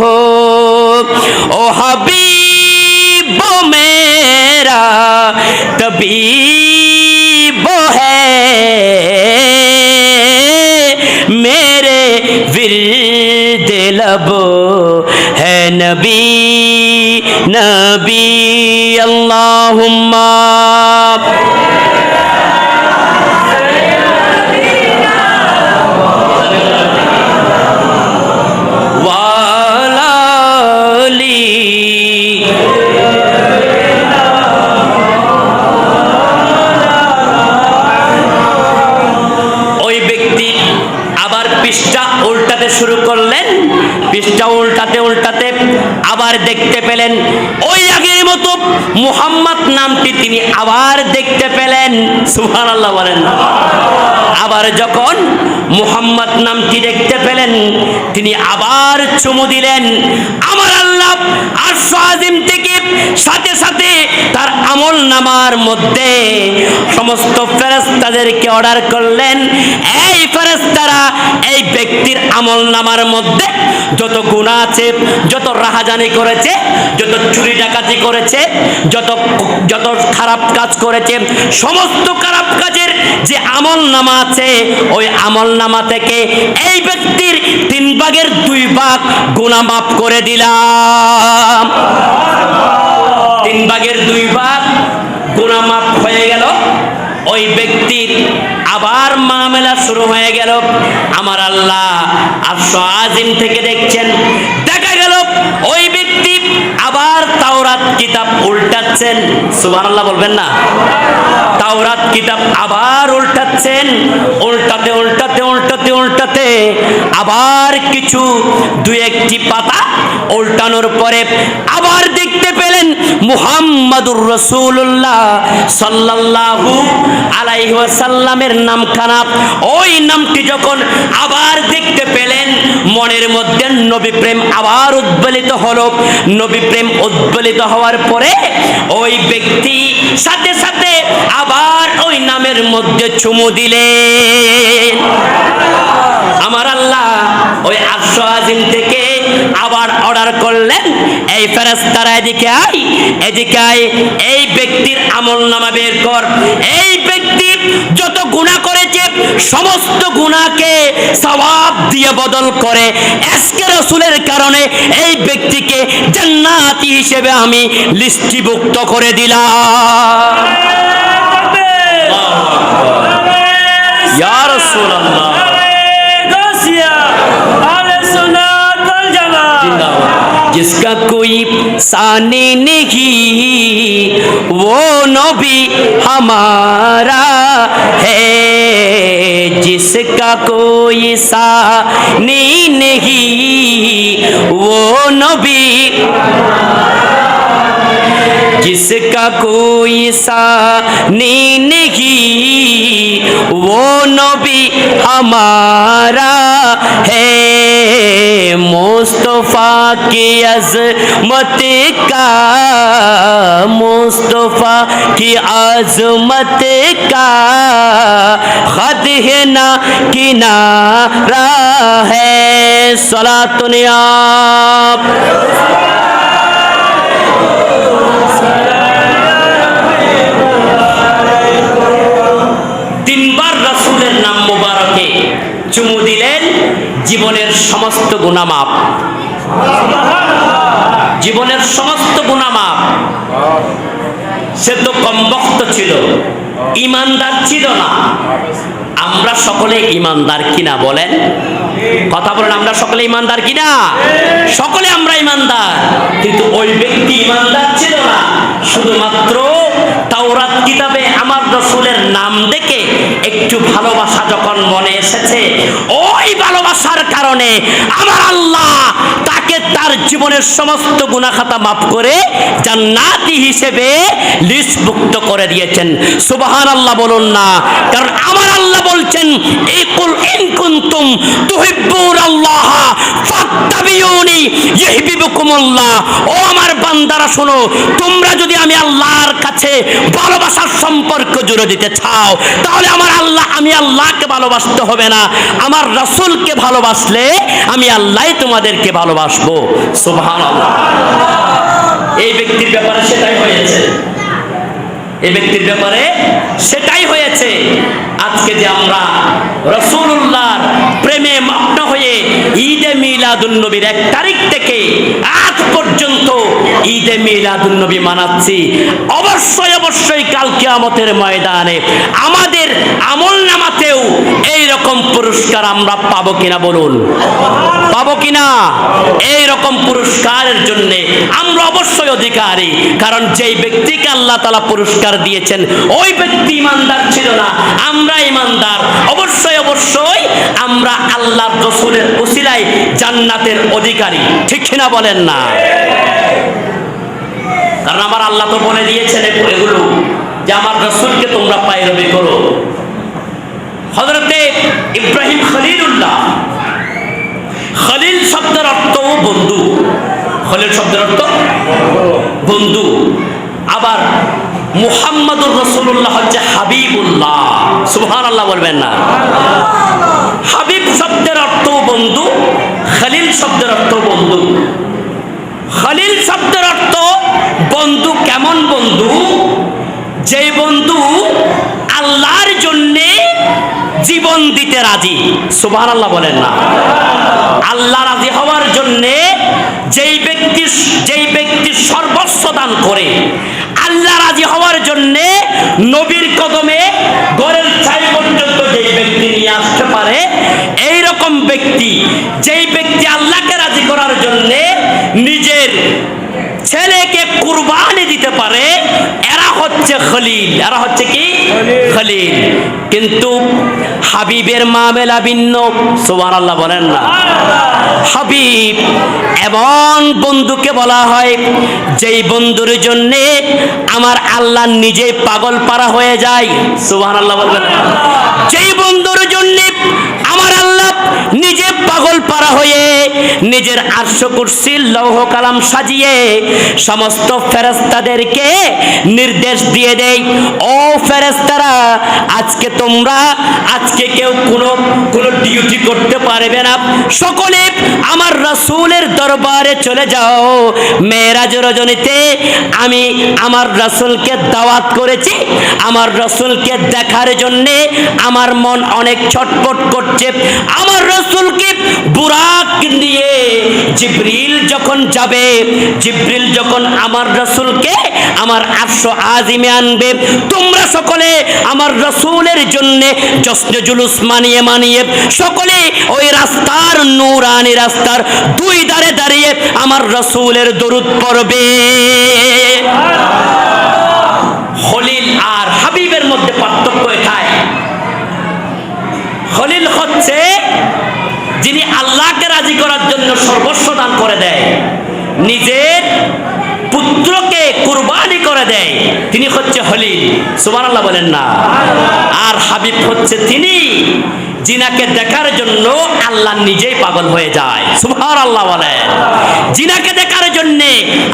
हूँ। ओ हबीब मेरा तबीब है, मेरे विर्द लब है नबी नबी। अल्लाहुम्मा তিনি আবার দেখতে পেলেন, সুবহানাল্লাহ বলেন। আবার যখন মুহাম্মদ নামটি দেখতে পেলেন, তিনি আবার চুমু দিলেন। আমার আল্লাহ আরশ আজিম থেকে সাথে সাথে তার আমল নামার মধ্যে সমস্ত ফেরেশতাদেরকে অর্ডার করলেন, এই ফেরেশতারা এই ব্যক্তির আমল নামার মধ্যে যত গুনাহ আছে, যত রাহাজানি করেছে, যত চুরি ডাকাতি করেছে, যত খারাপ কাজ করেছে, সমস্ত খারাপ কাজের যে আমল নামা আছে, ওই আমল নামা থেকে এই ব্যক্তির 3/2 ভাগ গুনাহ মাফ করে দিলাম। 3/2 ভাগ গুনাহ মাফ হয়ে গেল। ওই ব্যক্তির আবার মামলা শুরু হয়ে গেল। আমার আল্লাহ আরশ আজিম থেকে দেখছেন, দেখা গেল ওই ব্যক্তি আবার তাওরাত কিতাব উল্টাচ্ছেন। সুবহানাল্লাহ বলবেন না? তাওরাত কিতাব আবার উল্টাচ্ছেন। উল্টাতে উল্টাতে উল্টাতে উল্টাতে আবার কিছু 2-1টি পাতা উল্টানোর পরে আবার দেখতে পেলেন মুহাম্মাদুর রাসূলুল্লাহ সাল্লাল্লাহু আলাইহি ওয়াসাল্লামের নামখানা। ওই নামটি যখন আবার দেখতে পেলেন, মনের মধ্যে নবী প্রেম আবার উদ্বেলিত হলো। নবী প্রেম উদ্বেলিত হওয়ার পরে ওই ব্যক্তি সাথে সাথে আবার ওই নামের মধ্যে চুমু দিলেন। আমার আল্লাহ ওই আরশ আজিম থেকে আবার অর্ডার করলেন, এই ফেরেশতারা এদিকে আয়, এদিকে আয়, এই ব্যক্তির আমলনামা বের কর। এই ব্যক্তি যত গুনাহ করেছে সমস্ত গুনাহকে সওয়াব দিয়ে বদল করে আজকে রাসূলের কারণে এই ব্যক্তিকে জান্নাতি হিসেবে আমি লিস্টিভুক্ত করে দিলাম। ইয়া রাসূলুল্লাহ, जिसका कोई सानी नहीं वो नबी हमारा है, जिसका कोई सानी नहीं वो नबी, जिसका कोई सानी नहीं वो नबी हमारा है, मुस्तफा की अज़मत का, मुस्तफा की अज़मत का खत है ना किनारा है। सलातुन आप চুমু দিলেন, জীবনের সমস্ত গুনাহ মাফ, জীবনের সমস্ত গুনাহ মাফ। সে তো কমবক্ত ছিল, ইমানদার ছিল না। আমরা সকলে ইমানদার কিনা বলেন? কথা বলেন, আমরা সকলে ইমানদার কিনা? সকলে আমরা ইমানদার, কিন্তু ওই ব্যক্তি ইমানদার ছিল না। শুধুমাত্র তাওরাত কিতাবে আমার রাসূলের নাম দেখে একটু ভালোবাসা যখন মনে এসেছে, ওই ভালোবাসার কারণে আমার আল্লাহ তাকে তার জীবনের সমস্ত গুনাহ খাতা মাফ করে জান্নাতি হিসেবে লিস্টভুক্ত করে দিয়েছেন। সুবহানাল্লাহ বলুন না? কারণ আমার আল্লাহ বলছেন, ইকুল ইন কুনতুম তুহিব্বুনাল্লাহ ফাত্তাবিউনি ইউহিব্বুকুমুল্লাহ। ও আমার বান্দারা শোনো, তোমরা যদি আমি আল্লাহর কাছে ভালোবাসার সম্পর্ক জুড়ে দিতে চাও, তাহলে আমার আল্লাহ, আমি আল্লাহকে ভালোবাসতে হবে না, আমার রাসূলকে ভালোবাসলে আমি আল্লাহই তোমাদেরকে ভালোবাসবো। সুবহানাল্লাহ। এই ব্যক্তির ব্যাপারে সেটাই হয়েছে, এই ব্যক্তির ব্যাপারে সেটাই হয়েছে। আজকে যে আমরা রাসূলুল্লাহর প্রেমে মগ্ন হয়ে ঈদে মিলাদুন নবীর 1 তারিখ থেকে আজ পর্যন্ত ঈদে মিলাদুন নবী মানাচ্ছি, অবশ্যই অবশ্যই কাল কিয়ামতের ময়দানে আমাদের আমলনামাতেও এই রকম পুরস্কার আমরা পাবো কিনা বলুন? পাবো কিনা? এই রকম পুরস্কারের জন্য আমরা অবশ্যই অধিকারী। কারণ যেই ব্যক্তিকে আল্লাহ তাআলা পুরস্কার দিয়েছেন ওই ব্যক্তি ইমানদার ছিল না, আমরা ইমানদার। অবশ্যই অবশ্যই আমরা আল্লাহর রাসূলের ওসিলায় জান্নাতের অধিকারী, ঠিক কিনা বলেন না? কারণ আমার আল্লাহ তো বলে দিয়েছেন এগুলো যে আমার রাসূলকে তোমরা পায়রবি করো। হযরতে ইব্রাহিম খলিলুল্লাহ, খলিল শব্দের অর্থ বন্ধু, খলিল শব্দের অর্থ বন্ধু। আবার মুহাম্মাদুর রাসূলুল্লাহ হচ্ছে হাবিবুল্লাহ, সুবহানাল্লাহ বলবেন না? হাবিব শব্দের অর্থ বন্ধু, খলিল শব্দের অর্থ বন্ধু। খলিল শব্দের অর্থ বন্ধু। কেমন বন্ধু? যে বন্ধু আল্লাহর জন্যে জীবন দিতে রাজি, সুবহানাল্লাহ বলেন না? আল্লাহ রাজি হওয়ার জন্যে যেই ব্যক্তি সর্বস্ব দান করে, আল্লাহ রাজি হওয়ার জন্যে নবীর কদমে ঘরের ছাই পর্যন্ত যেই ব্যক্তি নিয়ে আসতে পারে, এইরকম ব্যক্তি, যেই ব্যক্তি আল্লাহকে রাজি করার জন্যে নিজের ছেলেকে কুরবানি দিতে পারে, এরা হচ্ছে খলিল। এরা হচ্ছে কি? খলিল। কিন্তু হাবিবের মামলা ভিন্ন, সুবহানাল্লাহ বলেন না? হাবিব এমন বন্ধুকে বলা হয় যেই বন্ধুর জন্যে আমার আল্লাহ নিজেই পাগল পারা হয়ে যায়, সুবহানাল্লাহ বলবেন? যেই বন্ধুর জন্যে আমার আল্লাহ নিজে পাগল পারা হয়ে নিজের আরশ কুরসি লৌহ কালাম সাজিয়ে সমস্ত ফেরেশতাদেরকে নির্দেশ দিয়ে দেয়, ও ফেরেশতারা, আজকে কেউ কোনো ডিউটি করতে পারবে না, সকলে আমার রাসূলের দরবারে চলে যাও। মেরাজ রজনীতে আমি আমার রাসূলকে দাওয়াত করেছি, আমার রাসূলকে দেখার জন্যে আমার মন অনেক ছটফট করছে। আমার রাসূলকে বুরাক নিয়ে জিবরিল যখন যাবে, জিবরিল যখন আমার রাসূলকে আমার আরশ আজিমে আনবে, তোমরা সকলে আমার রাসূলের জন্য জশ্নে জুলুস মানিয়ে সকলে ওই রাস্তার, নূরানি রাস্তার দুই ধারে দাঁড়িয়ে আমার রাসূলের দরুদ পড়বে। খলিল আর হাবিবের মধ্যে পার্থক্য এটাই। খলিল হচ্ছে যিনি আল্লাহকে রাজি করার জন্য সর্বস্ব দান করে দেয়, নিজের পুত্রকে কুরবানি করে দেয়, তিনি হচ্ছে খলিল, সুবহানাল্লাহ বলেন না? আর হাবিব হচ্ছে তিনি জিনাকে দেখার জন্য আল্লাহ নিজেই পাগল হয়ে যায়, সুবহানাল্লাহ বলেন? জিনাকে দেখার জন্য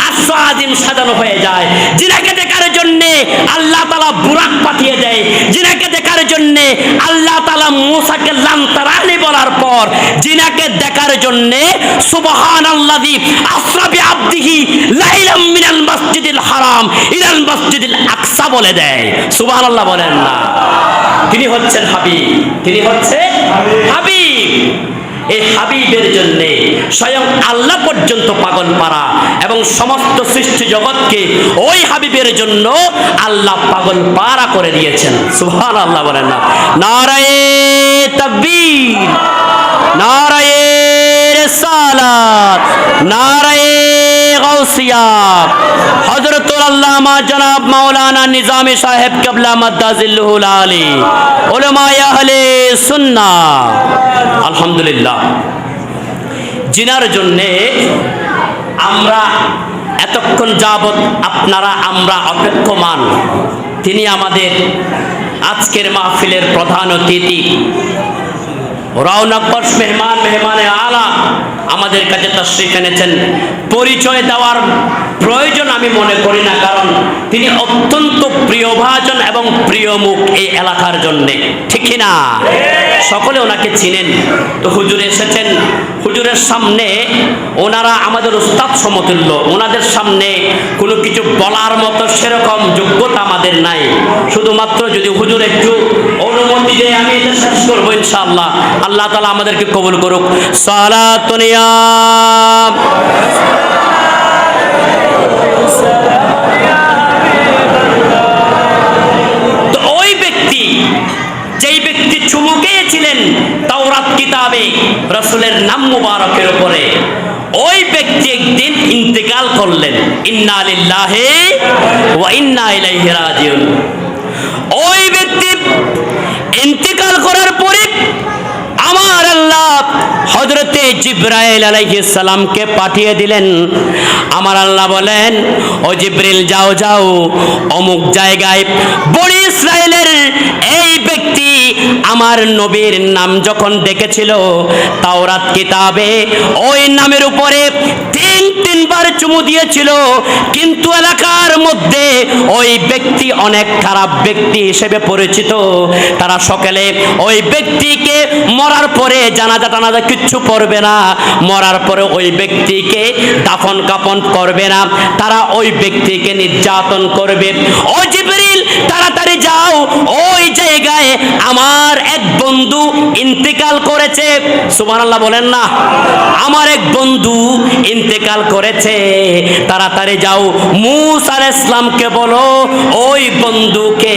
আরশ আজিম সাজানো হয়ে যায়, জিনাকে দেখার জন্য আল্লাহ তাআলা বুরাক পাঠিয়ে দেয়, জিনাকে দেখার জন্য আল্লাহ তাআলা মূসাকে লান তারানি বলার পর জিনাকে দেখার জন্য সুবহানাল্লাযী আসরা বিআবদিহি লাইলাম মিনাল মাসজিদিল হারাম ইলাল মাসজিদিল আকসা বলে দেয়, সুবহানাল্লাহ বলেন না? তিনি হচ্ছেন হাবিব, তিনি হচ্ছে হাবিব। এই হাবিবের জন্য স্বয়ং আল্লাহ পর্যন্ত পাগল পারা এবং সমস্ত সৃষ্টি জগৎকে ওই হাবিবের জন্য আল্লাহ পাগল পারা করে দিয়েছেন, সুবহানাল্লাহ বলেন না? নারায়ে তাকবীর, নারায়ে রিসালাত, নারায়ে গাউসিয়া। হযরতুল আল্লামা জনাব মাওলানা নিজামী সাহেব কিবলা মাদ্দাজিল্লুহুল আলী, উলামায়ে আহলে সুন্নাহ। আলহামদুলিল্লাহ, জিনার জন্যে আমরা এতক্ষণ যাবত আমরা অপেক্ষমান। তিনি আমাদের আজকের মাহফিলের প্রধান অতিথি, রওনক বর্ষ মেহমানে আলা আমাদের কাছে তাশরীফ এনেছেন। পরিচয় দেওয়ার প্রয়োজন আমি মনে করি না, কারণ তিনি অত্যন্ত প্রিয়ভাজন এবং প্রিয় মুখ এই এলাকার জন্যে, ঠিক না? সকলে ওনাকে চিনেন। তো হুজুর এসেছেন, হুজুরের সামনে ওনারা আমাদের উস্তাদ সমতুল্য, ওনাদের সামনে কোনো কিছু বলার মতো সেরকম যোগ্যতা আমাদের নাই। শুধুমাত্র যদি হুজুর একটু অনুমতি দেয় আমি এটা শেষ করবো ইনশাআল্লাহ। আল্লাহ তাআলা আমাদেরকে কবুল করুক। সালাতুন ইয়া তো ওই ব্যক্তি, যেই ব্যক্তি চুমু খেয়েছিলেন তাওরাত কিতাবে রাসূলের নাম মুবারকের উপরে, ওই ব্যক্তি একদিন ইন্তেকাল করলেন। ইন্না লিল্লাহি ওয়া ইন্না ইলাইহি রাজিউন। ওই ব্যক্তি ইন্তেকাল করার পরে আমার আল্লাহ হযরতে জিবরাইল আলাইহিস সালামকে পাঠিয়ে দিলেন। আমার আল্লাহ বলেন, ও জিবরিল যাও যাও, অমুক জায়গায় বনি ইসরাইলের এই ব্যক্তি আমার নবীর নাম যখন দেখেছিল তাওরাত কিতাবে ওই নামের উপরে তিনবার চুমু দিয়েছিল, কিন্তু এলাকার মধ্যে ওই ব্যক্তি অনেক খারাপ ব্যক্তি হিসেবে পরিচিত। তারা সকালে ওই ব্যক্তিকে মরার পরে জানাজা টানাজা কিচ্ছু পড়বে না, মরার পরে ওই ব্যক্তিকে দাফন কাফন করবে না, তারা ওই ব্যক্তিকে নির্যাতন করবে। ও জিবরিল তাড়াতাড়ি যাও, ওই জায়গায় আমার এক বন্ধু ইন্তেকাল করেছে। সুবহানাল্লাহ বলেন না, আমার এক বন্ধু ইন্তেকাল করেছে, তাড়াতাড়ি যাও মূসা আলাইহিস সালামকে বলো ওই বন্ধুকে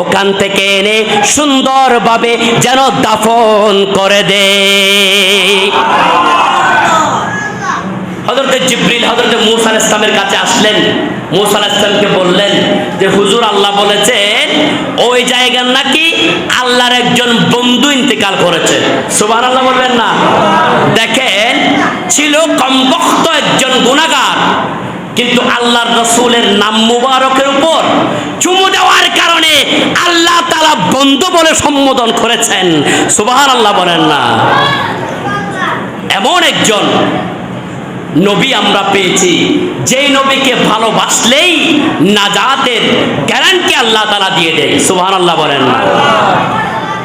ওখান থেকে এনে সুন্দরভাবে যেন দাফন করে দে। হযরত জিবরিল হযরত মূসা আলাইহিস সালামের কাছে আসলেন, মূসা আলাইহিস সালামকে বললেন যে হুজুর আল্লাহ বলেছেন ওই জায়গার নাকি আল্লাহর একজন বন্ধু ইন্তেকাল করেছে। সুবহানাল্লাহ বলবেন না। দেখেন, ছিল কমবখ্ত একজন গুনাহগার, কিন্তু আল্লাহর রাসূলের নাম মুবারকের উপর চুমু দেওয়ার কারণে আল্লাহ তাআলা বন্ধু বলে সম্বোধন করেছেন। সুবহানাল্লাহ বলেন না। এমন একজন নবী আমরা পেয়েছি, যেই নবীকে ভালোবাসলেই নাজাতের গ্যারান্টি আল্লাহ তাআলা দিয়ে দেয়। সুবহানাল্লাহ বলেন না।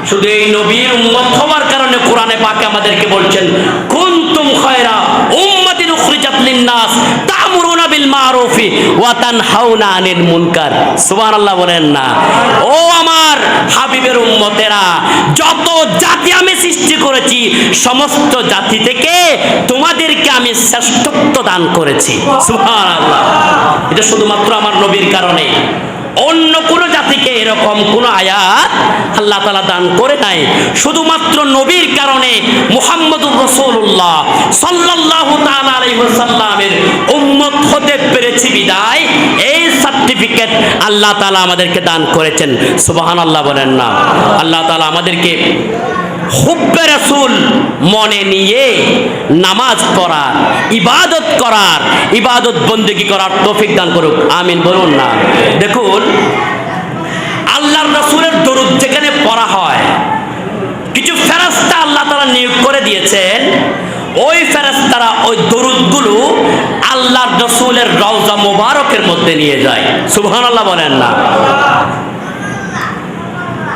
শুধু এই নবীর উম্মত হওয়ার কারণে কোরআনে পাকে আমাদেরকে বলছেন, কুনতুম খায়রা উম্মাতিন উখরিজাত লিন-নাস তা'মুরুনা বিল মা'রুফি ওয়া তানহাউনা আনিল মুনকার। সুবহানাল্লাহ বলেন না। ও আমার হাবিবের উম্মতেরা, যত জাতি আমি সৃষ্টি করেছি সমস্ত জাতি থেকে তোমাদেরকে আমি শ্রেষ্ঠত্ব দান করেছি। সুবহানাল্লাহ। এটা শুধুমাত্র আমার নবীর কারণে, অন্য কোন জাতিকে এরকম কোন আয়াত আল্লাহ তাআলা দান করে নাই। শুধুমাত্র নবীর কারণে মুহাম্মদুর রাসূলুল্লাহ সাল্লাল্লাহু তাআলা আলাইহি ওয়াসাল্লামের উম্মত হতে পেরেছি বিদায় এই সার্টিফিকেট আল্লাহ তাআলা আমাদেরকে দান করেছেন। সুবহানাল্লাহ বলেন না। আল্লাহ তাআলা আমাদেরকে হুব্বে রাসূল মনে নিয়ে নামাজ পড়ার, ইবাদত করার, ইবাদত বন্দেগী করার তৌফিক দান করুক, আমিন বলুন না। দেখুন, আল্লাহর রাসূলের দরুদ যেখানে পড়া হয়, কিছু ফেরেশতা আল্লাহ তাআলা নিয়োগ করে দিয়েছেন, ওই ফেরেশতারা ওই দরুদগুলো আল্লাহর রাসূলের রওজা মোবারকের মধ্যে নিয়ে যায়। সুবহানাল্লাহ বলেন না।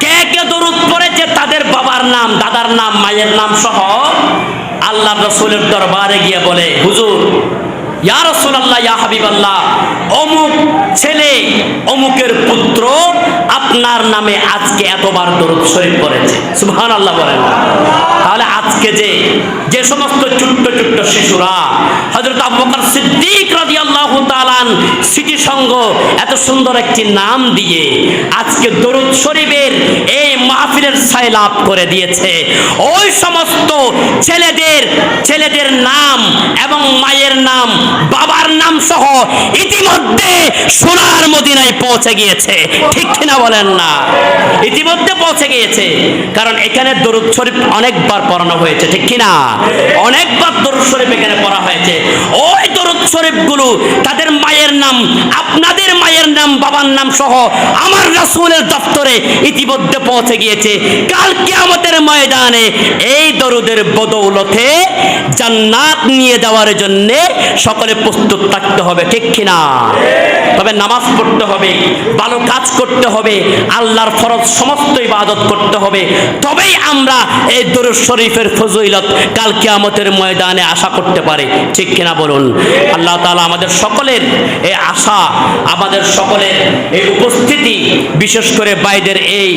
কে কে দরুদ পড়েছে তাদের বাবার নাম, দাদার নাম, মায়ের নাম সহ আল্লাহর রাসূলের দরবারে গিয়ে বলে, হুজুর, ইয়া রাসূলুল্লাহ, ইয়া হাবিবাল্লাহ, অমুক ছেলে অমুকের পুত্র আপনার নামে আজকে এতবার দরুদ শরীফ পড়েছে। সুবহানাল্লাহ বলেন। তাহলে আজকে যে সমস্ত ছোট্ট ছোট্ট শিশুরা হযরত আবু বকর সিদ্দিক রাদিয়াল্লাহু তাআলা স্মৃতি সংঘ এত সুন্দর একটি নাম দিয়ে আজকে দরুদ শরীফের এই মাহফিলের ছায়া লাভ করে দিয়েছে, ওই সমস্ত ছেলেদের নাম এবং মায়ের নাম, বাবার নাম সহ ইতিমধ্যে সোনার মদিনায় পৌঁছে গিয়েছে। ঠিক কিনা বলেন না? ইতিমধ্যে পৌঁছে গিয়েছে, কারণ এখানে দরুদ শরীফ অনেকবার পড়ানো হয়েছে। ঠিক কিনা? অনেকবার দরুদ শরীফ এখানে পড়া হয়েছে। ওই দরুদ শরীফগুলো তাদের মায়ের নাম, আপনাদের মায়ের নাম, বাবার নাম সহ আমার রাসূলের দপ্তরে ইতিমধ্যে পৌঁছে গিয়েছে। কাল কিয়ামতের ময়দানে এই দরুদের বদৌলতে জান্নাত নিয়ে যাওয়ার জন্য সকলে প্রস্তুত থাকতে হবে। ঠিক কিনা? তবে নামাজ পড়তে হবে, ভালো কাজ করতে হবে, আল্লাহর ফরজ সমস্ত ইবাদত করতে হবে, তবেই আমরা এই দরুদ শরীফের ফজিলত কাল কিয়ামতের ময়দানে আশা করতে পারি। ঠিক কিনা বলুন? আল্লাহ তাআলা আমাদের সকলের এই আশা, আমাদের সকলের এই উপস্থিতি, বিশেষ করে বাইদের এই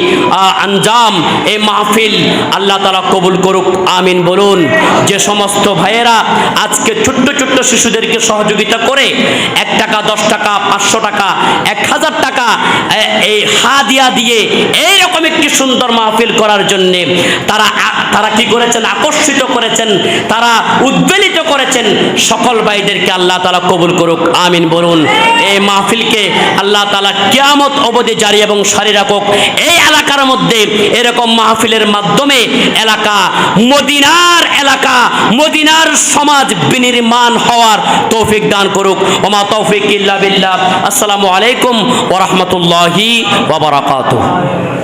আঞ্জাম, এই মাহফিল আল্লাহ তাআলা কবুল করুক, আমিন বলুন। যে সমস্ত ভাইয়েরা আজকে ছোট্ট ছোট্ট শিশুদেরকে সহযোগিতা করে 1 টাকা, 10 টাকা, 500 টাকা, 1000 টাকা এই হাদিয়া দিয়ে এইরকম একটি সুন্দর মাহফিল করার জন্য তারা তারা কি করেছেন, আকর্ষিত করেছেন, তারা উদ্বেলিত করেছেন। সকল ভাইদেরকে আল্লাহ তাআলা কবুল করুক, আমিন বলুন। এই মাহফিলকে আল্লাহ তাআলা কিয়ামত অবধি জারি এবং সারি রাখুক। এই এলাকার মধ্যে এরকম মাহফিলের মাধ্যমে এলাকা, মদিনার এলাকা, মদিনার সমাজ বিনির্মাণ হওয়ার তৌফিক দান করুক। ওমা তৌফিক ইল্লা বিল্লাহ। আসসালামু আলাইকুম ওয়া রাহমাতুল্লাহি ওয়া বারাকাতুহু।